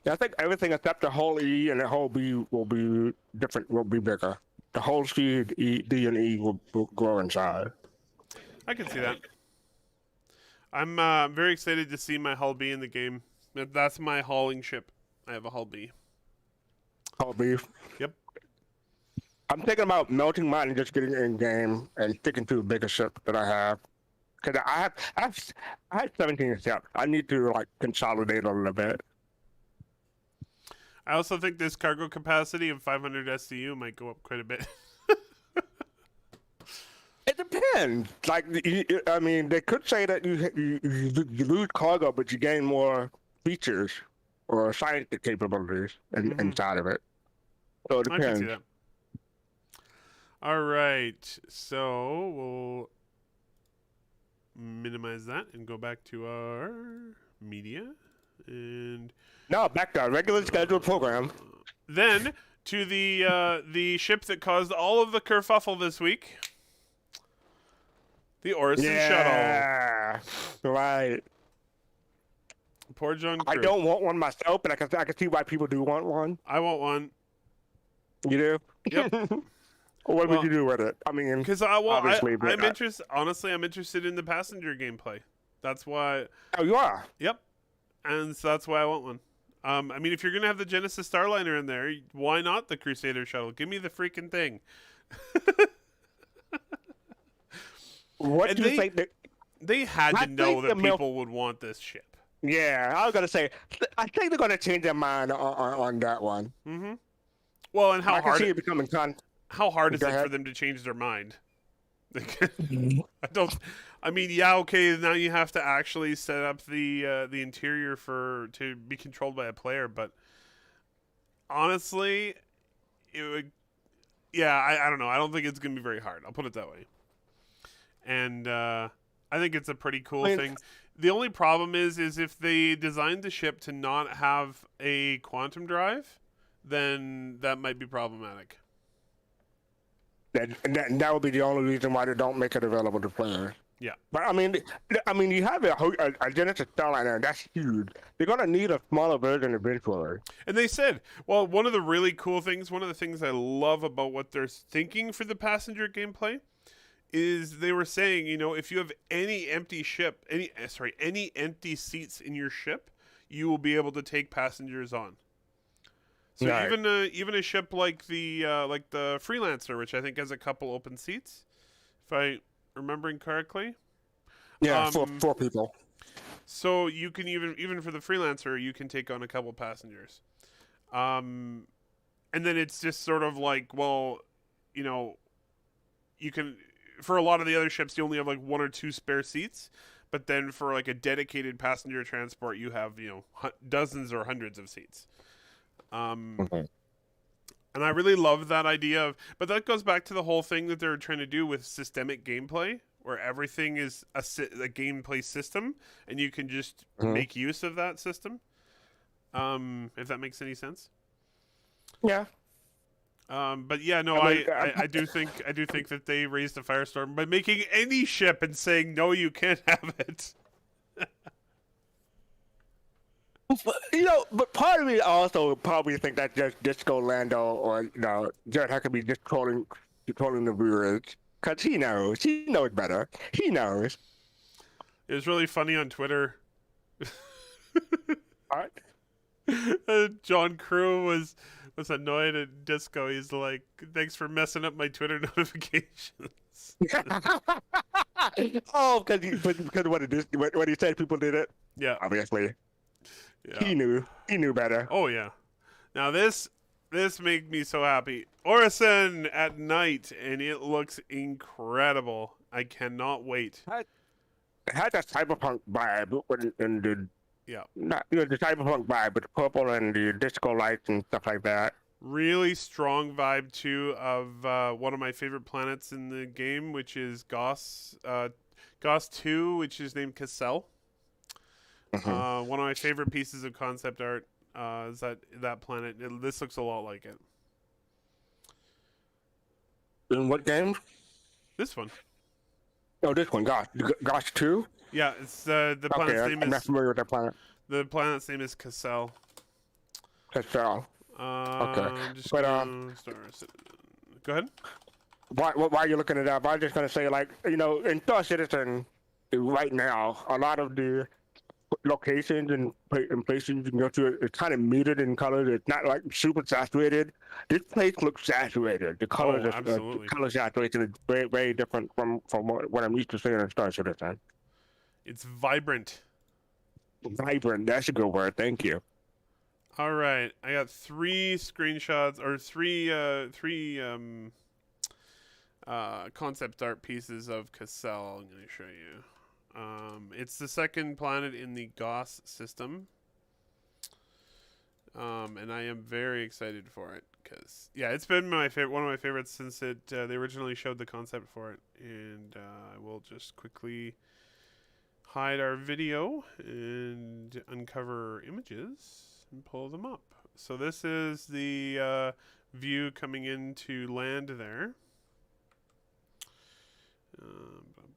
Yeah, I think everything except the Hull E and the Hull B will be different. Will be bigger. The Hull C, D, and E will grow in size. I can see that. I'm very excited to see my Hull B in the game. That's my hauling ship. I have a Hull B. Hull B? Yep. I'm thinking about melting mine and just getting in game and sticking to a bigger ship that I have. Because I have 17 ships. I need to like consolidate a little bit. I also think this cargo capacity of 500 SCU might go up quite a bit. It depends. Like, I mean, they could say that you lose cargo, but you gain more features or scientific capabilities inside of it. So it depends. I can see that. All right, so we'll minimize that and go back to our media and now back to our regular scheduled program. Then to the ship that caused all of the kerfuffle this week. The Orison Shuttle. Right. Poor John Crew. I don't want one myself, but I can see why people do want one. I want one. You do? Yep. What would you do with it? I mean, because I'm interested. Honestly, I'm interested in the passenger gameplay. That's why. Oh, you are? Yep. And so that's why I want one. I mean, if you're gonna have the Genesis Starliner in there, why not the Crusader shuttle? Give me the freaking thing. What do you think? They had to know that people would want this ship. Yeah, I was gonna say. I think they're gonna change their mind on that one. Mm-hmm. Well, and I can see it becoming how hard is it for them to change their mind? I mean, yeah, okay. Now you have to actually set up the interior to be controlled by a player, but honestly, it would. Yeah, I don't know. I don't think it's gonna be very hard. I'll put it that way. And I think it's a pretty cool thing. The only problem is if they designed the ship to not have a quantum drive, then that might be problematic. That would be the only reason why they don't make it available to players. Yeah. But I mean, you have a Genesis Starliner, that's huge. They're gonna need a smaller version eventually. And they said, well, one of the really cool things, one of the things I love about what they're thinking for the passenger gameplay is they were saying, you know, if you have any empty empty seats in your ship, you will be able to take passengers on. So Right. even a ship like the Freelancer, which I think has a couple open seats, if I remembering correctly. Yeah, Um, four people. So you can even for the Freelancer, you can take on a couple passengers. And then it's just sort of like, well, you know, you can for a lot of the other ships you only have like one or two spare seats, but then for like a dedicated passenger transport you have, you know, dozens or hundreds of seats. Okay. And I really love that idea of, but that goes back to the whole thing that they're trying to do with systemic gameplay, where everything is a gameplay system, and you can just make use of that system. If that makes any sense. Yeah. But yeah, no, I do think that they raised the firestorm by making any ship and saying no, you can't have it. You know, but part of me also probably think that just Disco Lando or Jared Huckabee just trolling the viewers because he knows better. He knows. It was really funny on Twitter. Right? John Crew was annoyed at Disco. He's like, "Thanks for messing up my Twitter notifications." Oh, because what he said, people did it. Yeah, Obviously, yeah. he knew better. Oh yeah. Now this made me so happy. Orison at night, and it looks incredible. I cannot wait. It had that cyberpunk vibe in the not the cyberpunk vibe, but the purple and the disco lights and stuff like that. Really strong vibe too of one of my favorite planets in the game, which is Goss 2, which is named Cassell. One of my favorite pieces of concept art is that planet. This looks a lot like it. In what game? This one. Oh, this one, Gosh 2? Yeah, it's the planet's name I'm not is familiar with that planet. the planet's name is Cassell. Cassell. I'm just But, gonna go ahead. Why are you looking it up? I'm just gonna say, like, in Star Citizen, right now, a lot of the locations and places you can go to, it's kind of muted in colors. It's not like super saturated. This place looks saturated. The colors are absolutely. color saturation is very, very different from what I'm used to seeing in Star Citizen. It's vibrant. Vibrant. That's a good word. Thank you. All right, I got three screenshots or three concept art pieces of Cassell. I'm going to show you. It's the second planet in the Goss system, and I am very excited for it because it's been one of my favorites since they originally showed the concept for it. And I will just quickly hide our video and uncover images and pull them up. So this is the view coming into land there.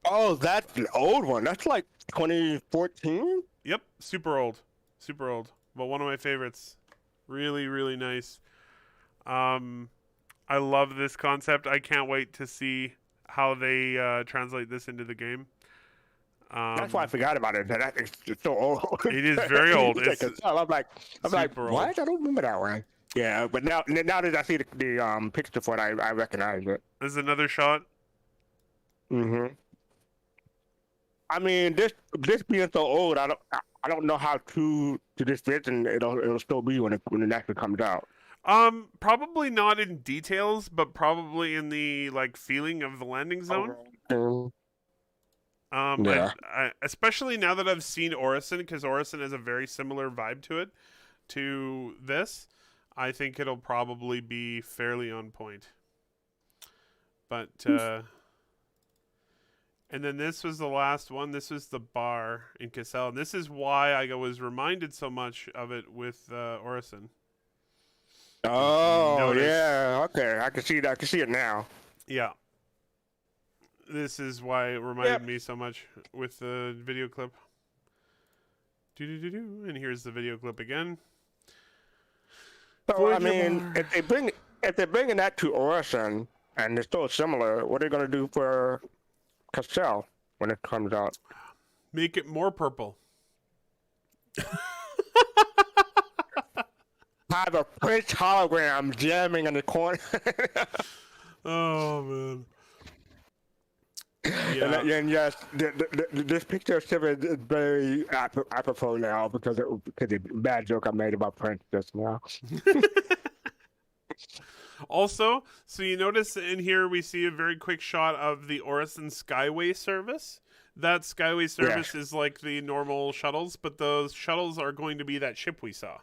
Oh, that's the old one. That's like 2014? Yep, super old, but one of my favorites. Really, really nice. I love this concept. I can't wait to see how they translate this into the game. That's why I forgot about it. It's so old. It is very old. I'm like, super what? old. I don't remember that one. Yeah, but now that I see the picture for it, I recognize it. There's another shot. I mean, this being so old, I don't know how true to this is, and it'll still be when it actually comes out. Probably not in details, but probably in the feeling of the landing zone. Yeah. I, especially now that I've seen Orison, because Orison has a very similar vibe to this. I think it'll probably be fairly on point. But and then this was the last one. This was the bar in Cassell, and this is why I was reminded so much of it with Orison. Oh Notice. yeah, okay. I can see that. I can see it now. Yeah. This is why it reminded me so much with the video clip. And here's the video clip again. So I Voyager mean, bar. if they're bringing that to Orison and it's still similar, what are they gonna do for Cassell when it comes out? Make it more purple. Have a Prince hologram jamming in the corner. Oh man. And, Yeah. and yes, this picture of Shiva is very apropos now because of the bad joke I made about Prince just now. Also, so you notice in here we see a very quick shot of the Orison Skyway service. That Skyway service is like the normal shuttles, but those shuttles are going to be that ship we saw,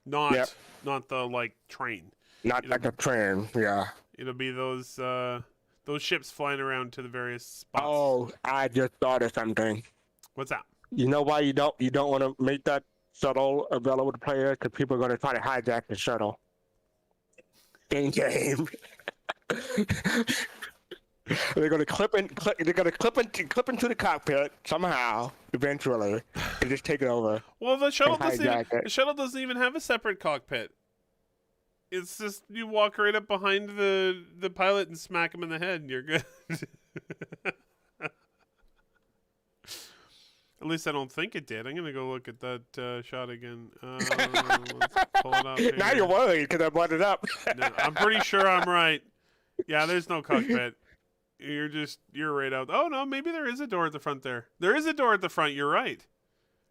not the like train. Not like a train, yeah. It'll be those ships flying around to the various spots. Oh, I just thought of something. What's that? You know why you don't want to make that shuttle available to players? Because people are going to try to hijack the shuttle. In game. They're going to clip into the cockpit somehow, eventually, and just take it over. Well, the shuttle hijack it. the shuttle doesn't even have a separate cockpit. It's just you walk right up behind the pilot and smack him in the head, and you're good. At least I don't think it did. I'm gonna go look at that shot again. Let's pull it up here. Now you're worried because I brought it up. No, I'm pretty sure I'm right. Yeah, there's no cockpit. You're right out. Oh no, maybe there is a door at the front there. There is a door at the front. You're right.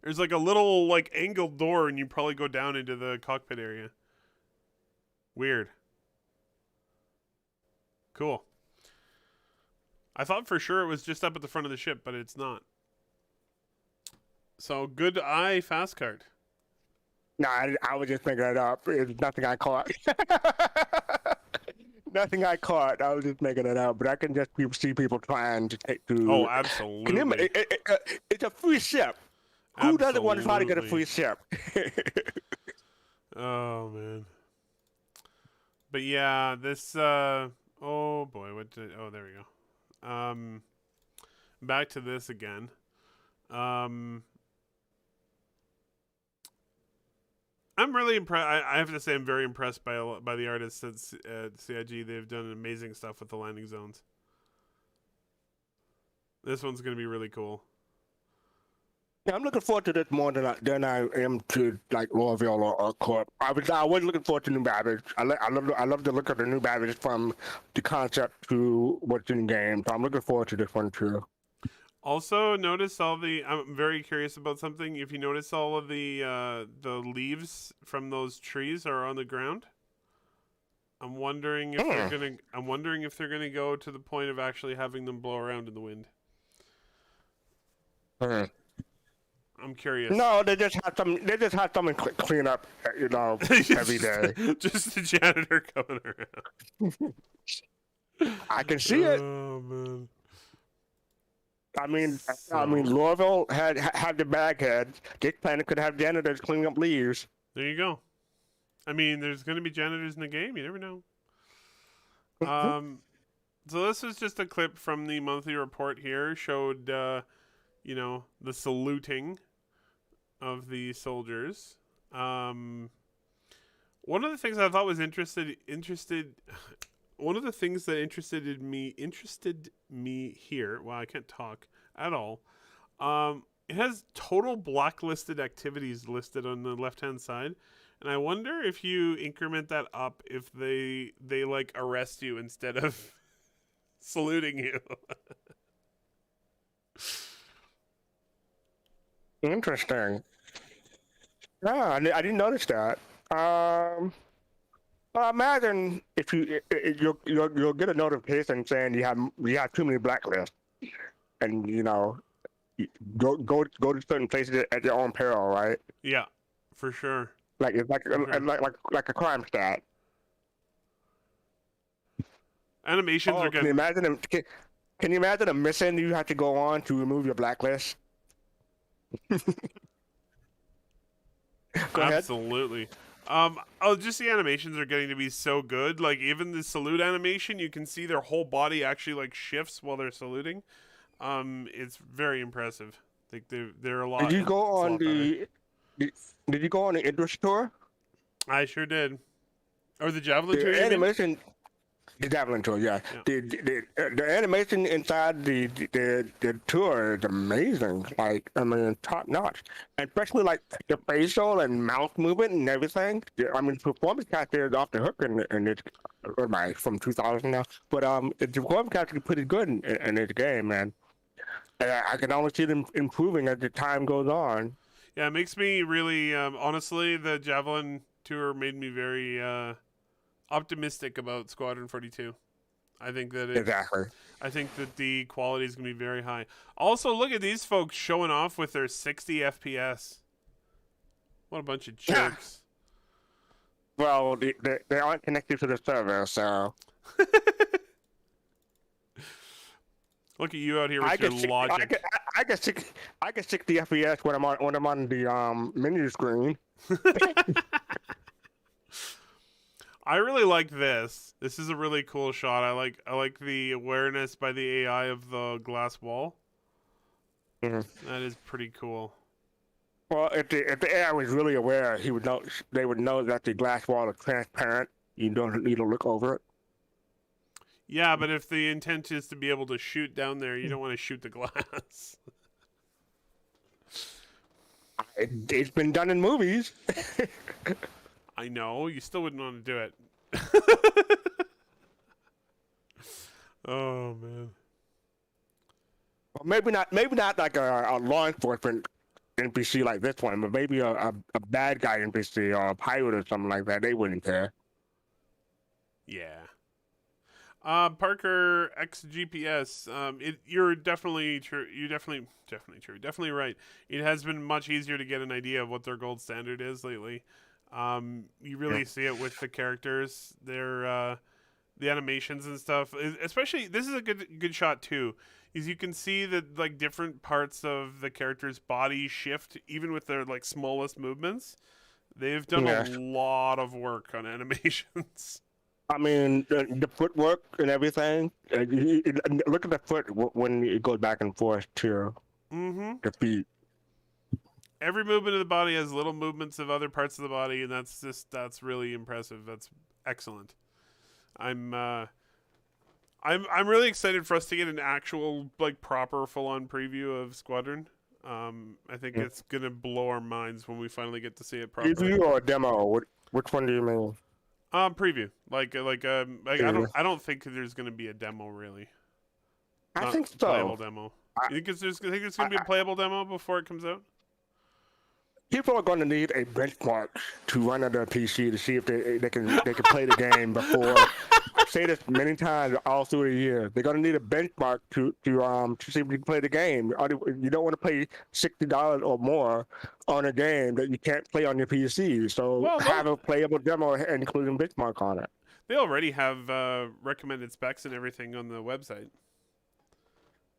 There's like a little like angled door, and you probably go down into the cockpit area. Weird. Cool. I thought for sure it was just up at the front of the ship, but it's not. So good eye, fast card. No, I was just making it up. It's nothing I caught. Nothing I caught. I was just making it up. But I can just see people trying to take to. Oh, absolutely. It's a free ship. Who doesn't want to try to get a free ship? Oh man. But yeah, this oh boy, there we go. Back to this again. I'm really impressed. I have to say, I'm very impressed by the artists at CIG. They've done amazing stuff with the landing zones. This one's going to be really cool. Yeah, I'm looking forward to this more than I am to like Lorville or Corp. I was looking forward to New Babbage. I love the look of the New Babbage from the concept to what's in the game. So I'm looking forward to this one too. Also, notice I'm very curious about something. If you notice, all of the leaves from those trees are on the ground. I'm wondering if they're gonna go to the point of actually having them blow around in the wind. I'm curious. No, they just have someone clean up, every day. Just the janitor coming around. I can see it. Oh man. I mean, Lorville had the baghead. This planet could have janitors cleaning up leaves. There you go. I mean, there's going to be janitors in the game. You never know. So this was just a clip from the monthly report here. Showed, the saluting of the soldiers. One of the things I thought was one of the things that interested me here. Wow, I can't talk at all. It has total blacklisted activities listed on the left-hand side, and I wonder if you increment that up, if they like arrest you instead of saluting you. Interesting. Yeah, I didn't notice that. Imagine if you'll get a notification saying you have too many blacklists, and go to certain places at your own peril, right? Yeah, for sure. Like it's like a crime stat. Animations are Can you getting. imagine a mission you have to go on to remove your blacklist? Go ahead. Absolutely. Oh, just the animations are getting to be so good. Like even the salute animation, you can see their whole body actually like shifts while they're saluting. It's very impressive. Like they're a Did lot. you go It's a on lot better. did, did you go on the Idris tour? I sure did. Or the Javelin tour, The you mean? animation, the Javelin tour, yeah. Yeah. The animation inside the tour is amazing. Like, I mean, top notch. And especially like the facial and mouth movement and everything. I mean, performance capture is off the hook in it. From 2000 now. But the performance capture is pretty good in this game, man. And I can only see them improving as the time goes on. Yeah, it makes me really honestly, the Javelin tour made me very optimistic about Squadron 42. I think that Exactly. I think that the quality is going to be very high. Also, look at these folks showing off with their 60 FPS. What a bunch of jerks. Well, they aren't connected to the server, so Look at you out here with your logic. I get 60 FPS when I'm on the menu screen. I really like this. This is a really cool shot. I like the awareness by the AI of the glass wall. Mm-hmm. That is pretty cool. Well, if the AI was really aware, they would know that the glass wall is transparent. You don't need to look over it. Yeah, but if the intent is to be able to shoot down there, you don't want to shoot the glass. It's been done in movies. I know. You still wouldn't want to do it. Oh, man. Well, maybe not like a law enforcement NPC like this one, but maybe a bad guy NPC or a pirate or something like that. They wouldn't care. Yeah. Parker X GPS. You're definitely true. You're definitely true. Definitely right. It has been much easier to get an idea of what their gold standard is lately. You really see it with the characters, their the animations and stuff. Especially, this is a good shot too. Is you can see that like different parts of the character's body shift, even with their like smallest movements. They've done a lot of work on animations. I mean, the footwork and everything. Look at the foot when it goes back and forth to the feet. Every movement of the body has little movements of other parts of the body, and that's really impressive. That's excellent. I'm really excited for us to get an actual like proper full on preview of Squadron. I think it's gonna blow our minds when we finally get to see it properly. Preview or a demo? Which one do you mean? Preview. Preview. I don't think there's gonna be a demo really. I think so. Playable demo. You think there's gonna be a playable demo before it comes out? People are going to need a benchmark to run on their PC to see if they can play the game before. I've said this many times all through the year. They're going to need a benchmark to see if you can play the game. You don't want to pay $60 or more on a game that you can't play on your PC. So have a playable demo and including benchmark on it. They already have recommended specs and everything on the website.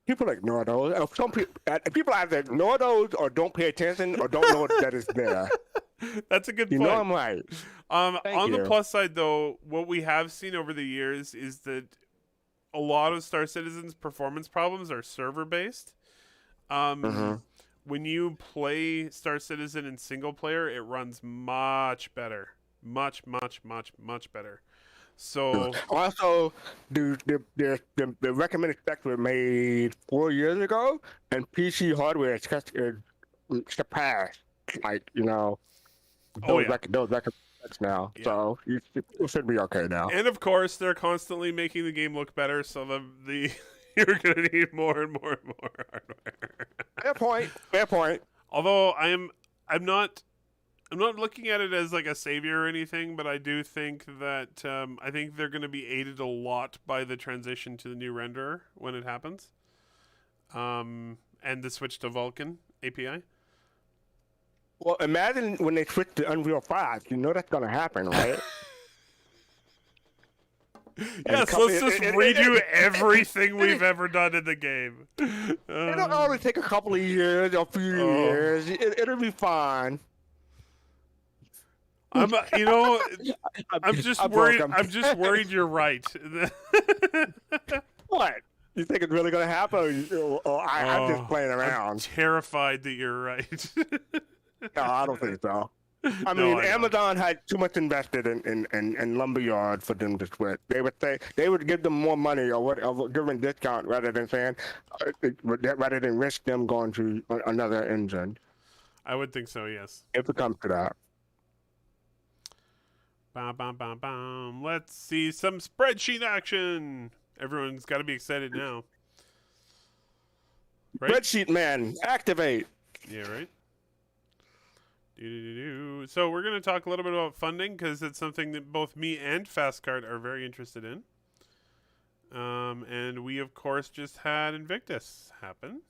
People ignore those. Some people either ignore those or don't pay attention or don't know that it's there. That's a good point. You know I'm right. On the plus side, though, what we have seen over the years is that a lot of Star Citizen's performance problems are server-based. When you play Star Citizen in single player, it runs much better. Much better. So also, the recommended specs were made 4 years ago, and PC hardware is surpassed, like those record specs now. Yeah. So you should be okay now. And of course, they're constantly making the game look better, so the you're gonna need more and more and more hardware. Fair point. Although I'm not looking at it as like a savior or anything, but I do think that I think they're going to be aided a lot by the transition to the new renderer when it happens, and the switch to Vulkan API. Well, imagine when they switch to Unreal 5. You know that's going to happen, right? Yes, let's just redo everything we've ever done in the game. It'll only take a couple of years, a few years. It'll be fine. You know, I'm just I'm broke. worried. I'm just worried you're right. What? You think it's really gonna happen? I'm just playing I'm around. terrified that you're right. No, I don't think so. I No, mean, I know. Amazon had too much invested in lumberyard for them to split. They would give them more money or whatever, give them a discount rather than saying, rather than risk them going to another engine. I would think so. Yes. If it comes to that. Bam, bam, bam, bam. Let's see some spreadsheet action. Everyone's got to be excited now. Right? Spreadsheet man, activate. Yeah, right. So we're going to talk a little bit about funding because it's something that both me and Fastcard are very interested in. And we, of course, just had Invictus happen.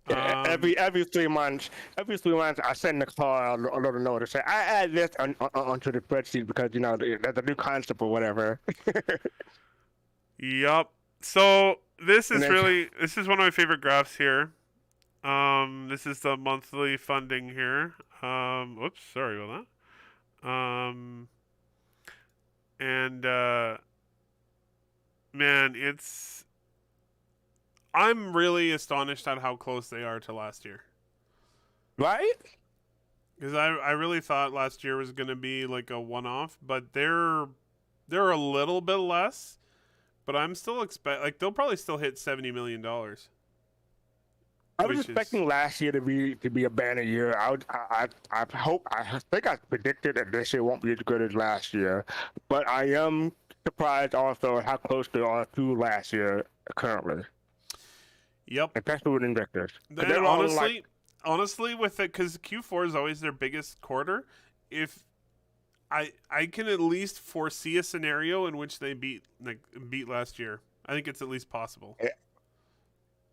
Every 3 months, I send the car a little note to say I add this onto the spreadsheet because there's a new concept or whatever. Yup. So this is And this is one of my favorite graphs here. This is the monthly funding here. Oops, sorry about that. And man, I'm really astonished at how close they are to last year. Right? Because I really thought last year was going to be like a one-off, but they're a little bit less. But I'm still they'll probably still hit $70 million. I was expecting last year to be a banner year. I think I predicted that this year won't be as good as last year, but I am surprised also how close they are to last year currently. Yep. Especially with Invictus. And honestly, with it, because Q4 is always their biggest quarter, if I can at least foresee a scenario in which they beat last year. I think it's at least possible.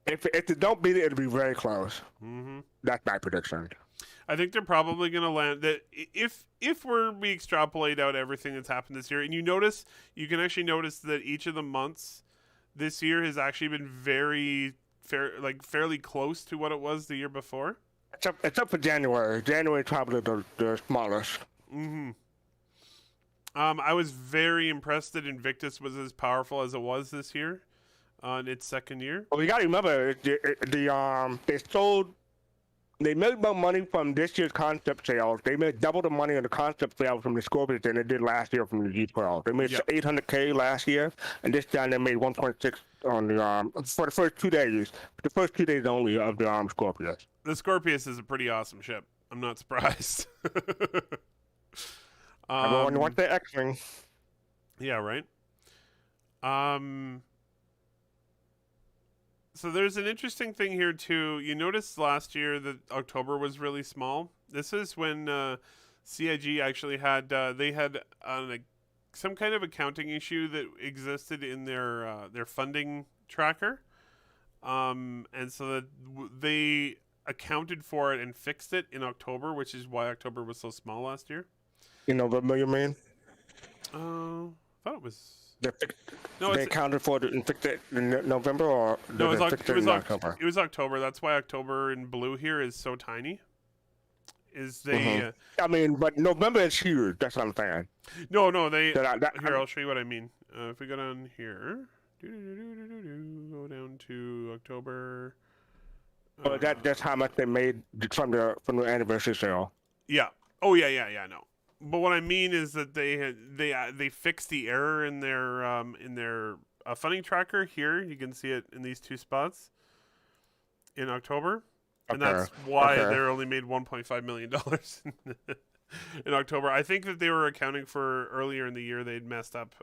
If they don't beat it, it'll be very close. Mm-hmm. That's my prediction. I think they're probably going to land that if we extrapolate out everything that's happened this year, and you can actually notice that each of the months this year has actually been fairly close to what it was the year before. Except for January. January probably the smallest. Mm-hmm. I was very impressed that Invictus was as powerful as it was this year, in its second year. Well, you got to remember they made more money from this year's concept sales. They made double the money on the concept sales from the Scorpions than they did last year from the G12. They made $800K last year, and this time they made 1.6 on the for the first 2 days. The first 2 days only of the Scorpius. The Scorpius is a pretty awesome ship. I'm not surprised. Everyone wants their X-Wing. Yeah, right. So there's an interesting thing here too. You noticed last year that October was really small. This is when CIG actually had some kind of accounting issue that existed in their funding tracker, and so that they accounted for it and fixed it in October, which is why October was so small last year. In November, you mean? I thought it was. They accounted for it and fixed it in November, or no? It was October. It was October. That's why October in blue here is so tiny. I mean, but November is huge. That's what I'm saying. No. Here, I'll show you what I mean. If we go down here, go down to October. Well, that's how much they made from the anniversary sale. Yeah. Oh yeah. I know. But what I mean is that they fixed the error in their funding tracker. Here you can see it in these two spots in October, and that's why they're only made $1.5 million in October. I think that they were accounting for earlier in the year they'd messed up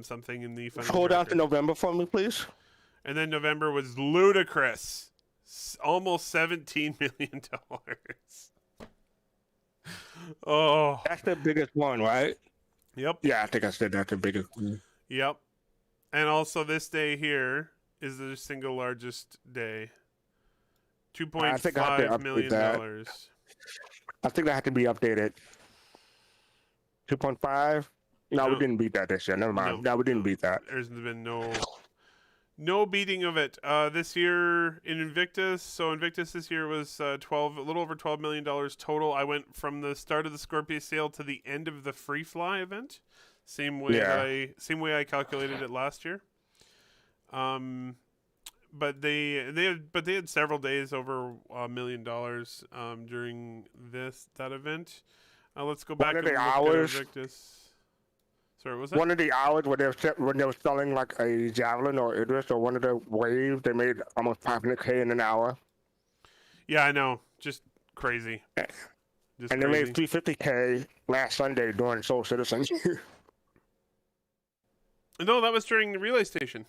something in the funding Hold tracker. down to November for me, please. And then November was ludicrous, almost $17 million. Oh, that's the biggest one, right? Yep. Yeah, I think I said that's the biggest one. Yep. And also this day here is the single largest day. $2.5 million. I think that had to be updated. 2.5? No, we didn't beat that this year. Never mind. No, we didn't beat that. There's been No beating of it. This year in Invictus, so Invictus this year was a little over $12 million total. I went from the start of the Scorpio sale to the end of the Free Fly event, same way Yeah. I calculated it last year. But they had several days over $1 million during that event. Let's go back One of and the look hours. at Invictus. Sorry, what was that? One of the hours when they were selling like a Javelin or Idris or one of the waves, they made almost 500K in an hour. Yeah, I know. Just crazy. Just And crazy. they made 350K last Sunday during Soul Citizen. No, that was during the Relay Station.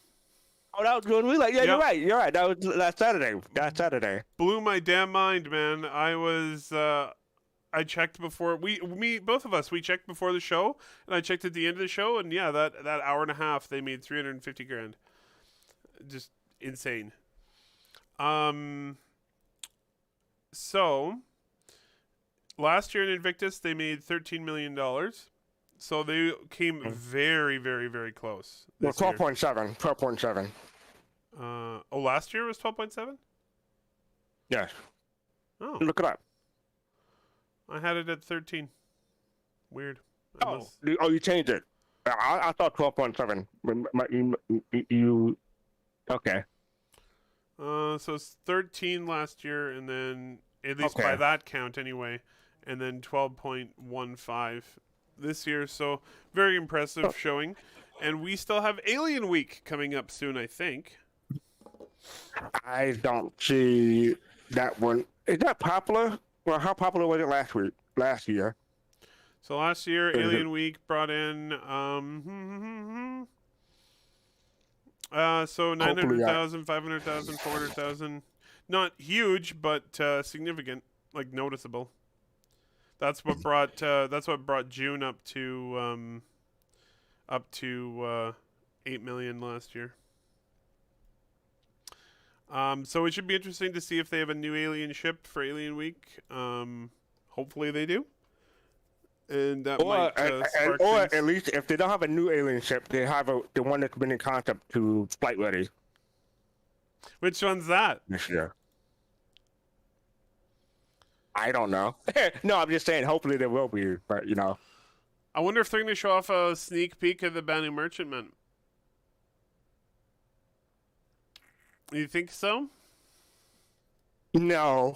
Oh, that was good. Yeah, Yep. You're right. That was last Saturday. Blew my damn mind, man. I checked before both of us, we checked before the show, and I checked at the end of the show, and yeah, that hour and a half they made 350 grand. Just insane. So last year in Invictus they made $13 million. So they came very, very, very close. Well, This year. 12.7. 12.7. Last year was 12.7? Yes. Oh, Look it up. I had it at 13. Weird. You changed it. I thought 12.7. You okay? So it's 13 last year, and then at least by that count anyway, and then 12.15 this year. So very impressive showing, and we still have Alien Week coming up soon, I think. I don't see that one. Is that popular? Well, how popular was it last year? So last year, Is it- Alien Week brought in so 900,000, 500,000, 400,000. Not huge, but significant, like noticeable. That's what brought June up to 8 million last year. So it should be interesting to see if they have a new alien ship for Alien Week. Hopefully they do. And that might spark or things. at least if they don't have a new alien ship, they have the one that's been in concept to flight ready Which one's that? this year. I don't know. No, I'm just saying. Hopefully there will be, but I wonder if they're going to show off a sneak peek of the Banu Merchantman. You think so? No.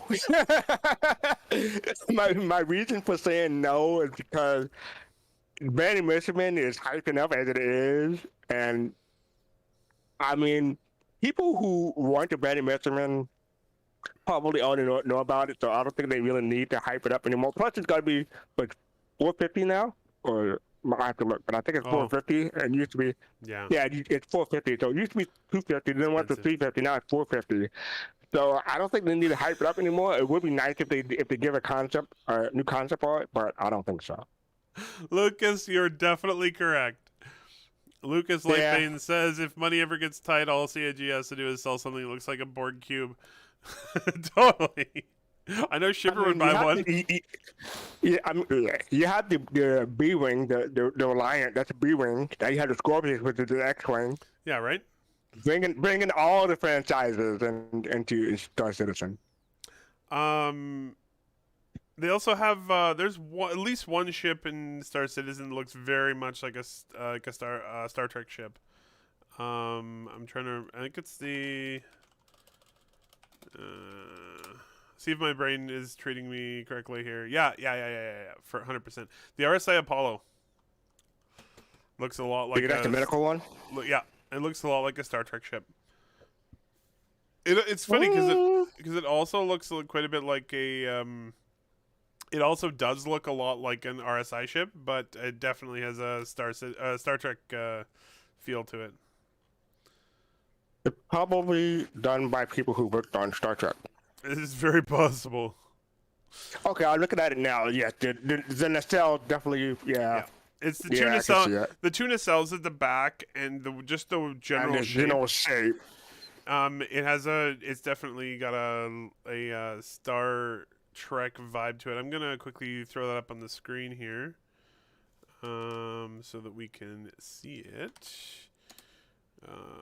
my reason for saying no is because Brandy Merchantman is hyping up as it is, and I mean, people who want the Brandy Merchantman probably already know about it, so I don't think they really need to hype it up anymore. Plus, it's got to be like 450 now, or I have to look, but I think it's 450, and it used to be yeah, it's 450. So it used to be 250, then went to 350, now it's 450. So I don't think they need to hype it up anymore. It would be nice if they give a new concept for it, but I don't think so. Lucas, you're definitely correct. Lucas Lightbane says if money ever gets tight, all CIG has to do is sell something that looks like a Borg cube. Totally. I know Shipper would buy one. You have the B-wing, the Reliant. That's a B-wing. Now you have the Scorpius, which is the X-wing. Yeah, right. Bringing all the franchises into Star Citizen. They also have there's at least one ship in Star Citizen that looks very much like a Star Trek ship. I'm trying to. I think it's the. See if my brain is treating me correctly here. Yeah. For 100%. The RSI Apollo looks a lot like the medical one. Yeah, it looks a lot like a Star Trek ship. It's funny because it also looks quite a bit like a. It also does look a lot like an RSI ship, but it definitely has a Star Trek feel to it. It's probably done by people who worked on Star Trek. This is very possible. Okay, I'm looking at it now. Yeah, the nacelle definitely. Yeah. It's the tuna cell. The tuna cells at the back, and just the general shape. General shape. It's definitely got a Star Trek vibe to it. I'm gonna quickly throw that up on the screen here, so that we can see it.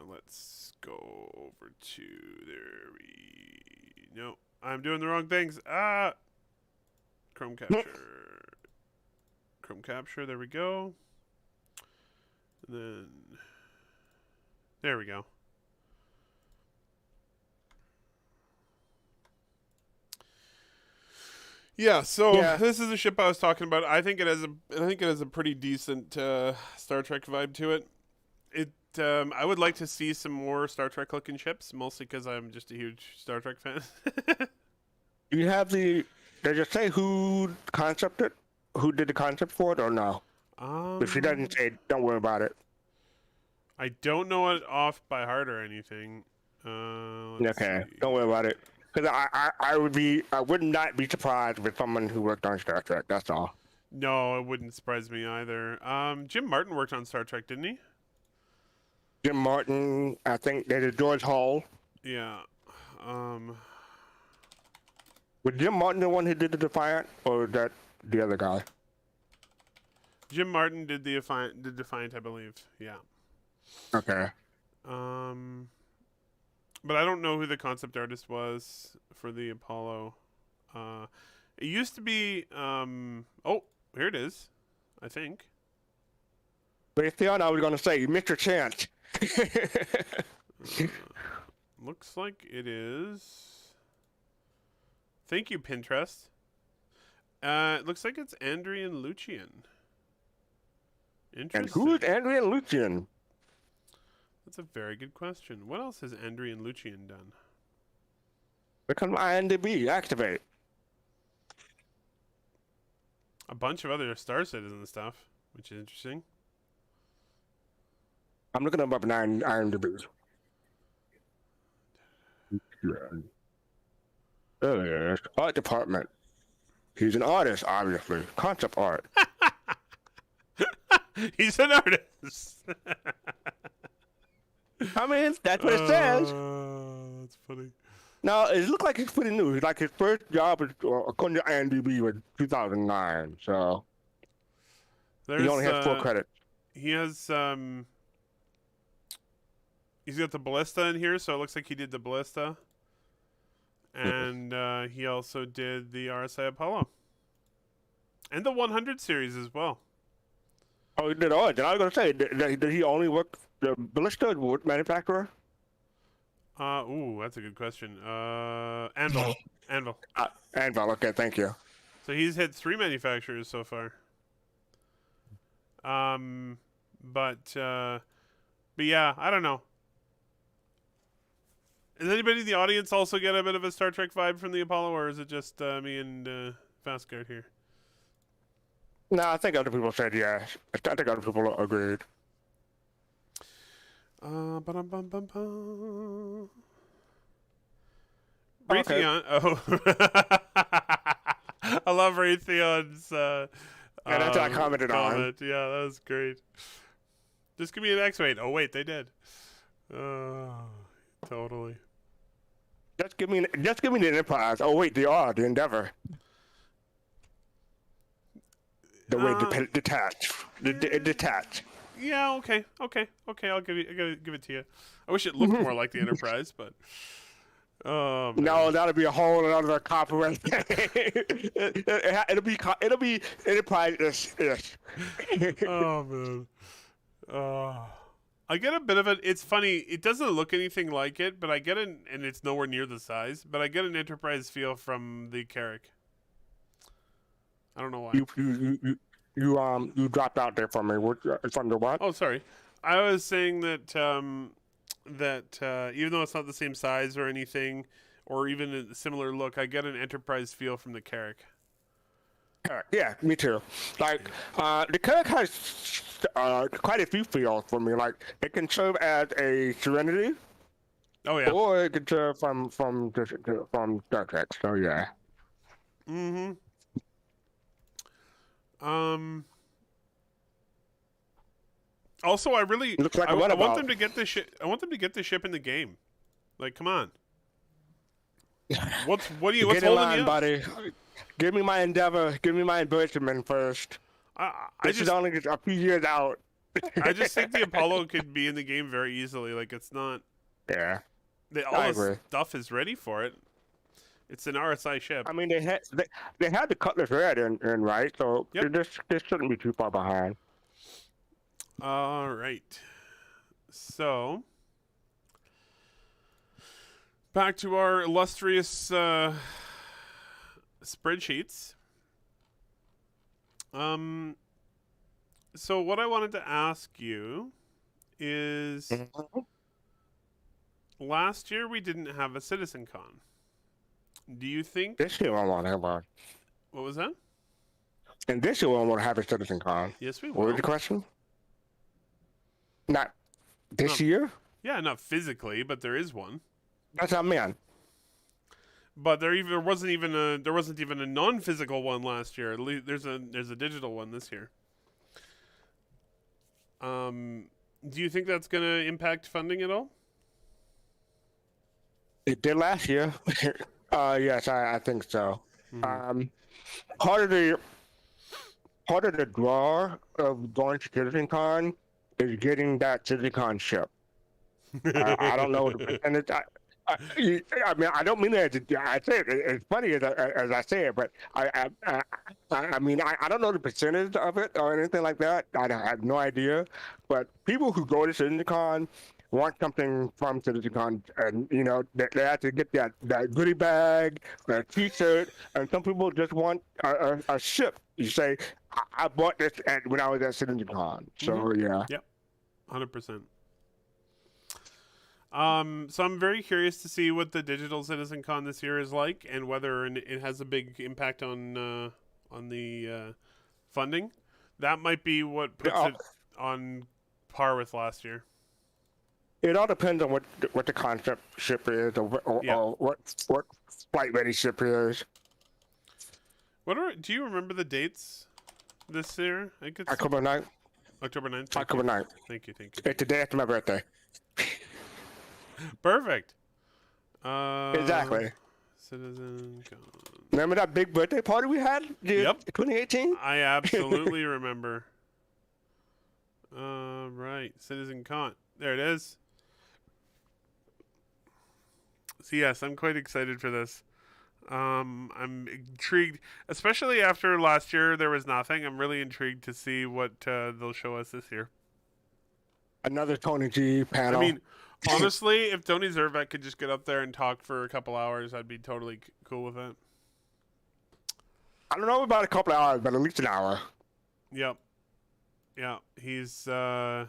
Let's go over to there. No, I'm doing the wrong things. Chrome capture. Chrome capture. There we go. And then there we go. Yeah, so this is the ship I was talking about. I think it has a pretty decent Star Trek vibe to it. I would like to see some more Star Trek looking ships, mostly because I'm just a huge Star Trek fan. You have did you say who concepted, who did the concept for it, or no? If he doesn't say, don't worry about it. I don't know it off by heart or anything. Okay, don't worry about it. Because I would not be surprised with someone who worked on Star Trek. That's all. No, it wouldn't surprise me either. Jim Martin worked on Star Trek, didn't he? Jim Martin, I think they did George Hall. Yeah. Was Jim Martin the one who did the Defiant, or was that the other guy? Jim Martin did the Defiant, I believe. Yeah. Okay. But I don't know who the concept artist was for the Apollo. It used to be. Oh, here it is. I think. Raytheon, I was going to say, Mr. Chance. Looks like it is. Thank you, Pinterest. It looks like it's Andrian Lucian. Interesting. And who is Andrian Lucian? That's a very good question. What else has Andrian Lucian done? Become IMDb, activate. A bunch of other Star Citizen stuff, which is interesting. I'm looking up IMDb. Earlier, art department. He's an artist, obviously. Concept art. He's an artist. I mean, that's what it says. That's funny. No, it looks like it's pretty new. Like his first job, according to IMDb, was 2009. So he only has 4 credits. He has he's got the Ballista in here, so it looks like he did the Ballista, and he also did the RSI Apollo, and the 100 series as well. Oh, he did all. Then I was gonna say, did he only work the Ballista wood manufacturer? Ooh, that's a good question. Anvil. Anvil. Anvil. Okay, thank you. So he's hit 3 manufacturers so far. But yeah, I don't know. Does anybody in the audience also get a bit of a Star Trek vibe from the Apollo, or is it just me and Fastguard here? No, I think other people said yes. I think other people agreed. Raytheon. Okay. Oh. I love Raytheon's Yeah, that's what I commented on. Yeah, that was great. Just give me an X-Wing. Oh, wait, they did. Totally. Just give me the Enterprise. Oh wait, they are the Endeavor. The way detach. Detach. Yeah. Okay. I'll give it to you. I wish it looked more like the Enterprise, but. No, that'll be a whole other copyright. It'll be Enterprise. Oh man. I get a bit of it. It's funny. It doesn't look anything like it, but I get it, and it's nowhere near the size. But I get an Enterprise feel from the Carrack. I don't know why. You dropped out there from me. From the what? Oh, sorry. I was saying that even though it's not the same size or anything, or even a similar look, I get an Enterprise feel from the Carrack. Yeah, me too. Like, the Carrack has quite a few feels for me. Like, it can serve as a Serenity. Oh yeah. Or it can serve from Star Trek. So yeah. Mm-hmm. Also, I really I want them to get this ship. I want them to get the ship in the game. Like, come on. What's holding you up? Buddy. Give me my Endeavor. Give me my Bergman first. This is only a few years out. I just think the Apollo could be in the game very easily. Like it's not. Yeah, All I the agree. stuff is ready for it. It's an RSI ship. I mean, they had the Cutlass Red in right, so Yep. this shouldn't be too far behind. All right. So back to our illustrious spreadsheets. So what I wanted to ask you is, Mhm. last year we didn't have a CitizenCon. Do you think? This year I want to have one, What was that? and this year I want to have a Citizen Con. Yes, we What was will. the question? Not this No. year. Yeah, not physically, but there is one. That's what I mean. But there wasn't even a non-physical one last year. At least there's a digital one this year. Do you think that's going to impact funding at all? It did last year. Yes, I think so. Mhm. Part of the draw of going to CitizenCon is getting that CitizenCon ship. I don't know the percentage. I mean, I don't mean that. I say it. It's funny as I say it, but I mean, I don't know the percentage of it or anything like that. I have no idea. But people who go to CitizenCon want something from CitizenCon, and you know, they have to get that goodie bag, a T-shirt, and some people just want a ship. You say, I bought this when I was at CitizenCon. So yeah. Yep, 100%. So I'm very curious to see what the digital CitizenCon this year is like, and whether it has a big impact on the funding. That might be what puts it on par with last year. It all depends on what the concept ship is, or what flight ready ship is. Do you remember the dates this year? I could October 9th. October 9th. October 9th. Thank you. It's the day after my birthday. Perfect. Exactly. CitizenCon. Remember that big birthday party we had? Yep. 2018? I absolutely remember. Right. CitizenCon. There it is. So yes, I'm quite excited for this. I'm intrigued, especially after last year there was nothing. I'm really intrigued to see what they'll show us this year. Another Tony G panel. I mean, honestly, if Tony Zervek could just get up there and talk for a couple hours, I'd be totally cool with it. I don't know about a couple of hours, but at least an hour. Yep. Yeah, he's And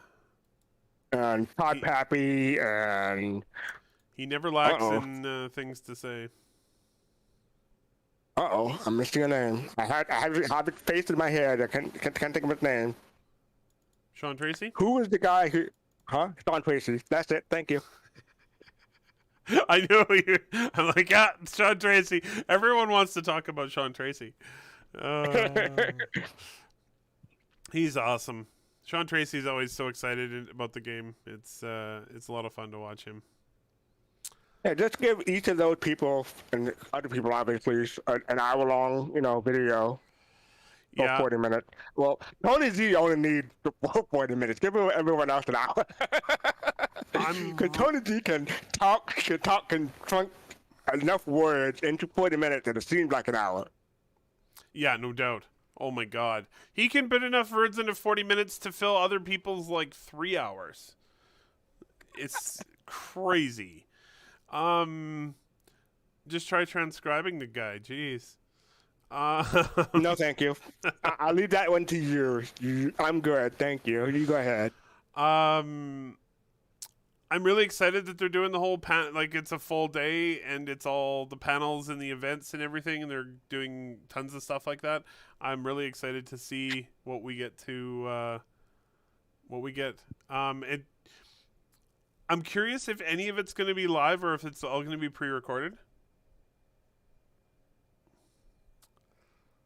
Todd Pappy and he never lacks in things to say. I'm missing a name. I have it faced in my head. I can't think of his name. Sean Tracy? Who was the guy who? Huh? Sean Tracy. That's it. Thank you. I know you. I'm like, yeah, Sean Tracy. Everyone wants to talk about Sean Tracy. He's awesome. Sean Tracy's always so excited about the game. It's a lot of fun to watch him. Yeah, just give each of those people and other people obviously an hour-long, video. Yeah. 40 minutes. Well, Tony Z only needs 40 minutes. Give everyone else an hour. Because Tony Z can trunk enough words into 40 minutes that it seems like an hour. Yeah, no doubt. Oh my God, he can put enough words into 40 minutes to fill other people's like 3 hours. It's crazy. Just try transcribing the guy. Jeez. No, thank you. I'll leave that one to you. I'm good. Thank you. You go ahead. I'm really excited that they're doing the whole like it's a full day and it's all the panels and the events and everything, and they're doing tons of stuff like that. I'm really excited to see what we get to I'm curious if any of it's going to be live or if it's all going to be pre-recorded.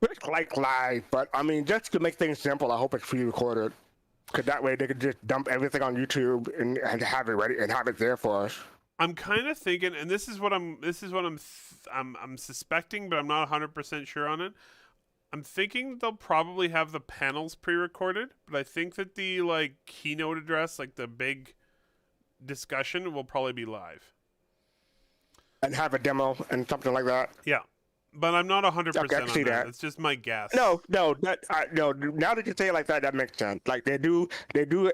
It's like live, but I mean, just to make things simple, I hope it's pre-recorded. Because that way they could just dump everything on YouTube and have it ready and have it there for us. I'm kind of thinking, and this is what I'm suspecting, but I'm not 100% sure on it. I'm thinking they'll probably have the panels pre-recorded, but I think that the like keynote address, like the big discussion, will probably be live. And have a demo and something like that. Yeah, but I'm not 100% Okay, I can on see that. that. It's just my guess. No, no. Now that you say it like that makes sense. Like they do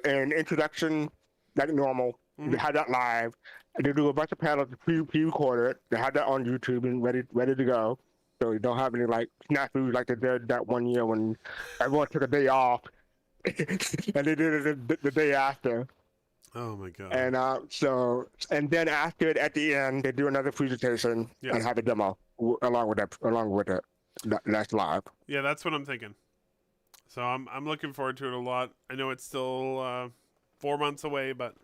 an introduction like normal. They have that live. And they do a bunch of panels pre-recorded. They have that on YouTube and ready to go. So you don't have any like snafus like they did that one year when everyone took a day off, and they did it the day after. Oh my god. And and then after it, at the end, they do another presentation and have a demo along with it. That's live. Yeah, that's what I'm thinking. So I'm looking forward to it a lot. I know it's still 4 months away, but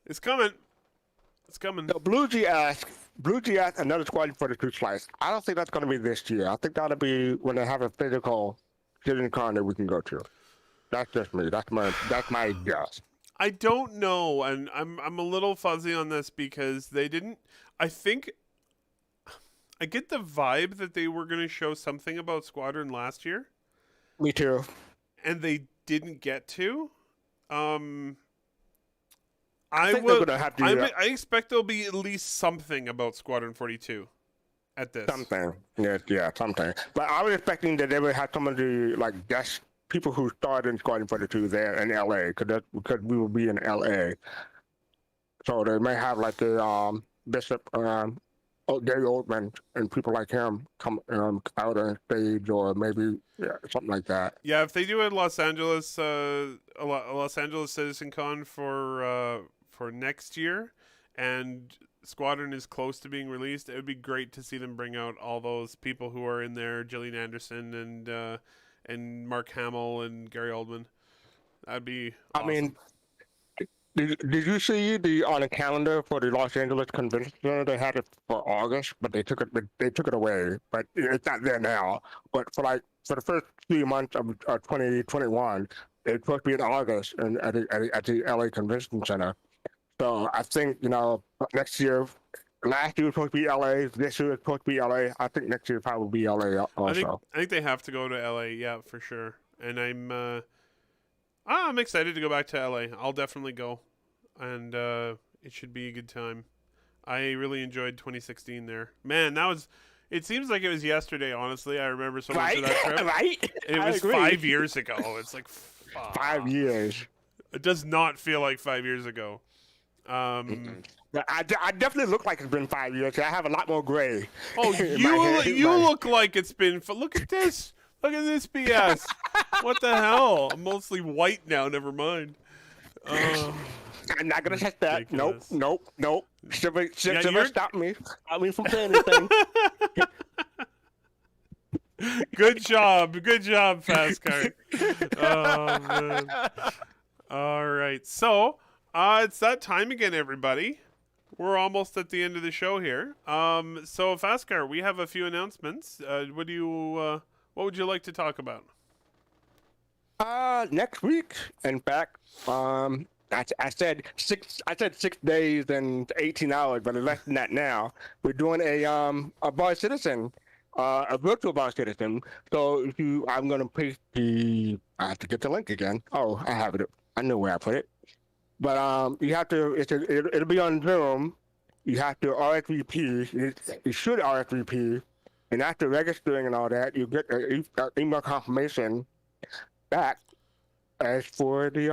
it's coming. It's coming. So Blue G asked another Squadron 42 slice. I don't think that's going to be this year. I think that'll be when they have a physical Citizen Con that we can go to. That's just me. That's my guess. I don't know, and I'm a little fuzzy on this because they didn't. I think I get the vibe that they were going to show something about Squadron last year. Me too. And they didn't get to. I think they're gonna have to. I expect there'll be at least something about Squadron 42 at this. Something, yeah, something. But I was expecting that they would have some of the like guest people who started in Squadron 42 there in LA, because we will be in LA. So they may have like the Bishop, Gary Oldman, and people like him come out on stage, or maybe something like that. Yeah, if they do a Los Angeles Citizen Con for next year, and Squadron is close to being released, it would be great to see them bring out all those people who are in there, Gillian Anderson and Mark Hamill and Gary Oldman. That'd be awesome. I mean, did you see on the calendar for the Los Angeles Convention Center? They had it for August, but they took it away. But it's not there now. But for the first 3 months of 2021, it's supposed to be in August and at the LA Convention Center. So I think next year. Last year was supposed to be LA. This year is supposed to be LA. I think next year probably be LA also. I think they have to go to LA, yeah, for sure. And I'm excited to go back to LA. I'll definitely go, and it should be a good time. I really enjoyed 2016 there. Man, it seems like it was yesterday, honestly. I remember so much of that trip. Right? And it was 5 years ago. It's like 5 years. It does not feel like 5 years ago. I definitely look like it's been 5 years. I have a lot more gray. Oh, you look like it's been. Look at this. Look at this BS. What the hell? I'm mostly white now. Never mind. I'm not gonna check that. Ridiculous. Nope. Shiver stop me. Stop me from saying anything. Good job, Fastcart. Oh man. All right, so it's that time again, everybody. We're almost at the end of the show here. So Fastcart, we have a few announcements. What would you like to talk about? Next week, in fact, I said 6 days and 18 hours, but it's less than that now. We're doing a Bar Citizen, a virtual Bar Citizen. So I'm gonna paste I have to get the link again. Oh, I have it. I know where I put it. But you have to. It'll be on Zoom. You have to RSVP. You should RSVP, and after registering and all that, you get an email confirmation back as for the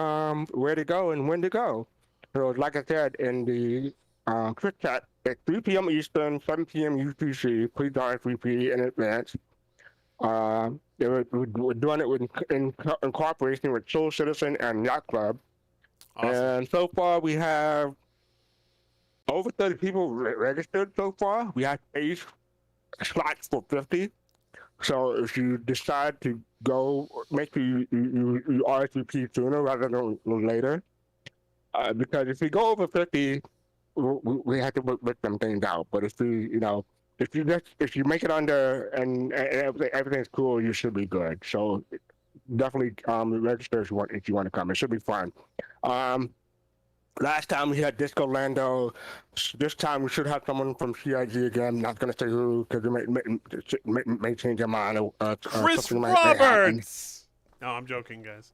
where to go and when to go. So like I said in the Twitch chat, at 3 p.m. Eastern, 7 p.m. UTC, please RSVP in advance. We're doing it in cooperation with Soul Citizen and Yacht Club. Awesome. And so far we have over 30 people registered so far. We have 8 slots for 50. So if you decide to go, make sure you RSVP sooner rather than later. Because if you go over 50, we have to work some things out. But if you make it under and everything's cool, you should be good. So definitely register if you want to come. It should be fun. Last time we had Disco Lando. This time we should have someone from CIG again. Not gonna say who because it may change their mind. Chris Something may happen. Roberts. No, I'm joking, guys.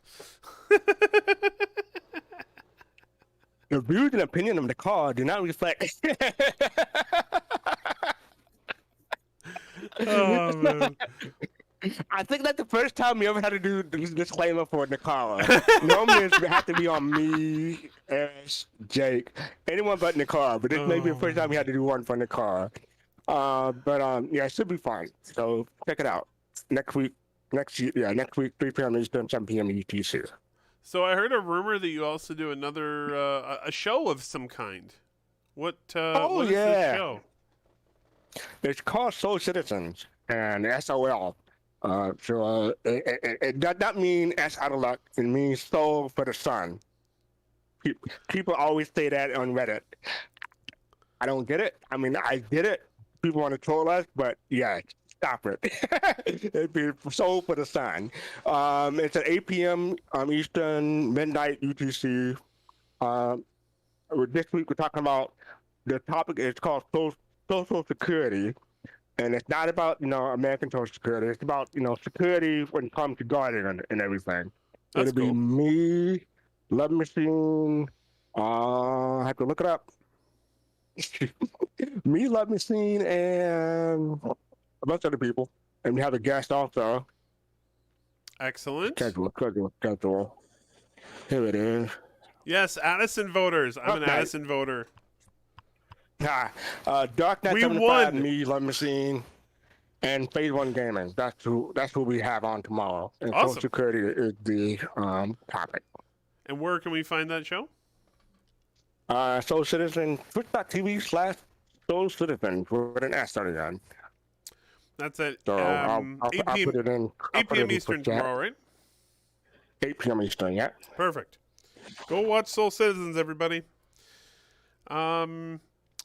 The views and opinion of the call do not reflect. Oh man. I think that's the first time we ever had to do this disclaimer for Nicola. Normally it have to be on me, Ash, Jake, anyone but Nicola. But this may be the first time we had to do one for Nicola. Yeah, it should be fun. So check it out next week. Next week, 3 p.m. Eastern, 7 p.m. UTC. So I heard a rumor that you also do another a show of some kind. What Oh, what is yeah. this show? It's called Soul Citizens and SOL. It does not mean S out of luck. It means soul for the sun. People always say that on Reddit. I don't get it. I mean, I get it. People want to troll us, but yeah, stop it. It'd be soul for the sun. It's at 8 p.m. Eastern, midnight UTC. This week we're talking about the topic is called social security. And it's not about, American social security. It's about, security when it comes to guarding and everything. That's It'll be cool. me, Love Machine, I have to look it up. Me, Love Machine, and a bunch of other people. And we have a guest also. Excellent. Schedule. Here it is. Yes, Addison voters. I'm an Okay. Addison voter. Dark Knight We 75, won. me, Love Machine, and Phase 1 Gaming. That's who we have on tomorrow. And Awesome. social security is the topic. And where can we find that show? Soul Citizen, twitch.tv/Soul Citizen with an S on the end. That's at So 8 I'll p.m. put it in. 8 p.m. Eastern tomorrow, right? 8 p.m. Eastern, yeah. Perfect. Go watch Soul Citizens, everybody.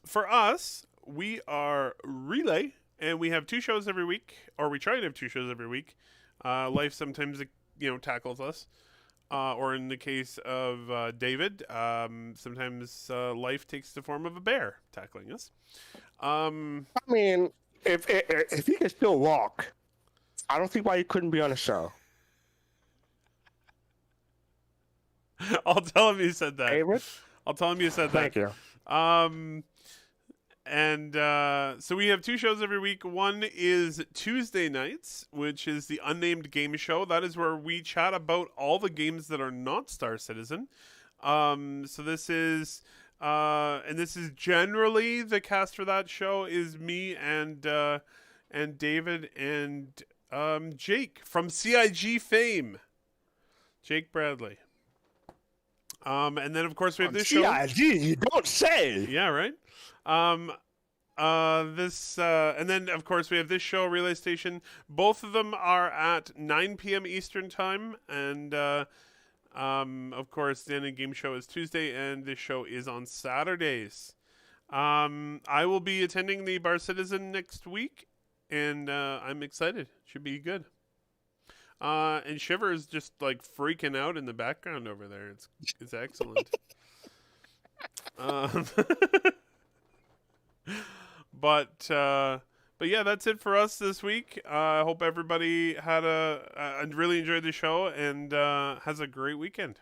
For us, we are Relay, and we have 2 shows every week, or we try to have 2 shows every week. Life sometimes, tackles us. Or in the case of David, sometimes life takes the form of a bear tackling us. I mean, if he can still walk, I don't see why he couldn't be on the show. I'll tell him you said that. Favorite? I'll tell him you said that. Thank you. So we have 2 shows every week. One is Tuesday nights, which is the Unnamed Game Show. That is where we chat about all the games that are not Star Citizen. So this is generally the cast for that show is me and David and Jake from CIG fame, Jake Bradley. And then of course we have this show. CIG, you don't say. Yeah, right. And then of course we have this show, Relay Station. Both of them are at 9 p.m. Eastern time, and of course the Ending Game Show is Tuesday, and this show is on Saturdays. I will be attending the Bar Citizen next week, and I'm excited. Should be good. And Shiver is just like freaking out in the background over there. It's excellent. But yeah, that's it for us this week. I hope everybody had really enjoyed the show and has a great weekend.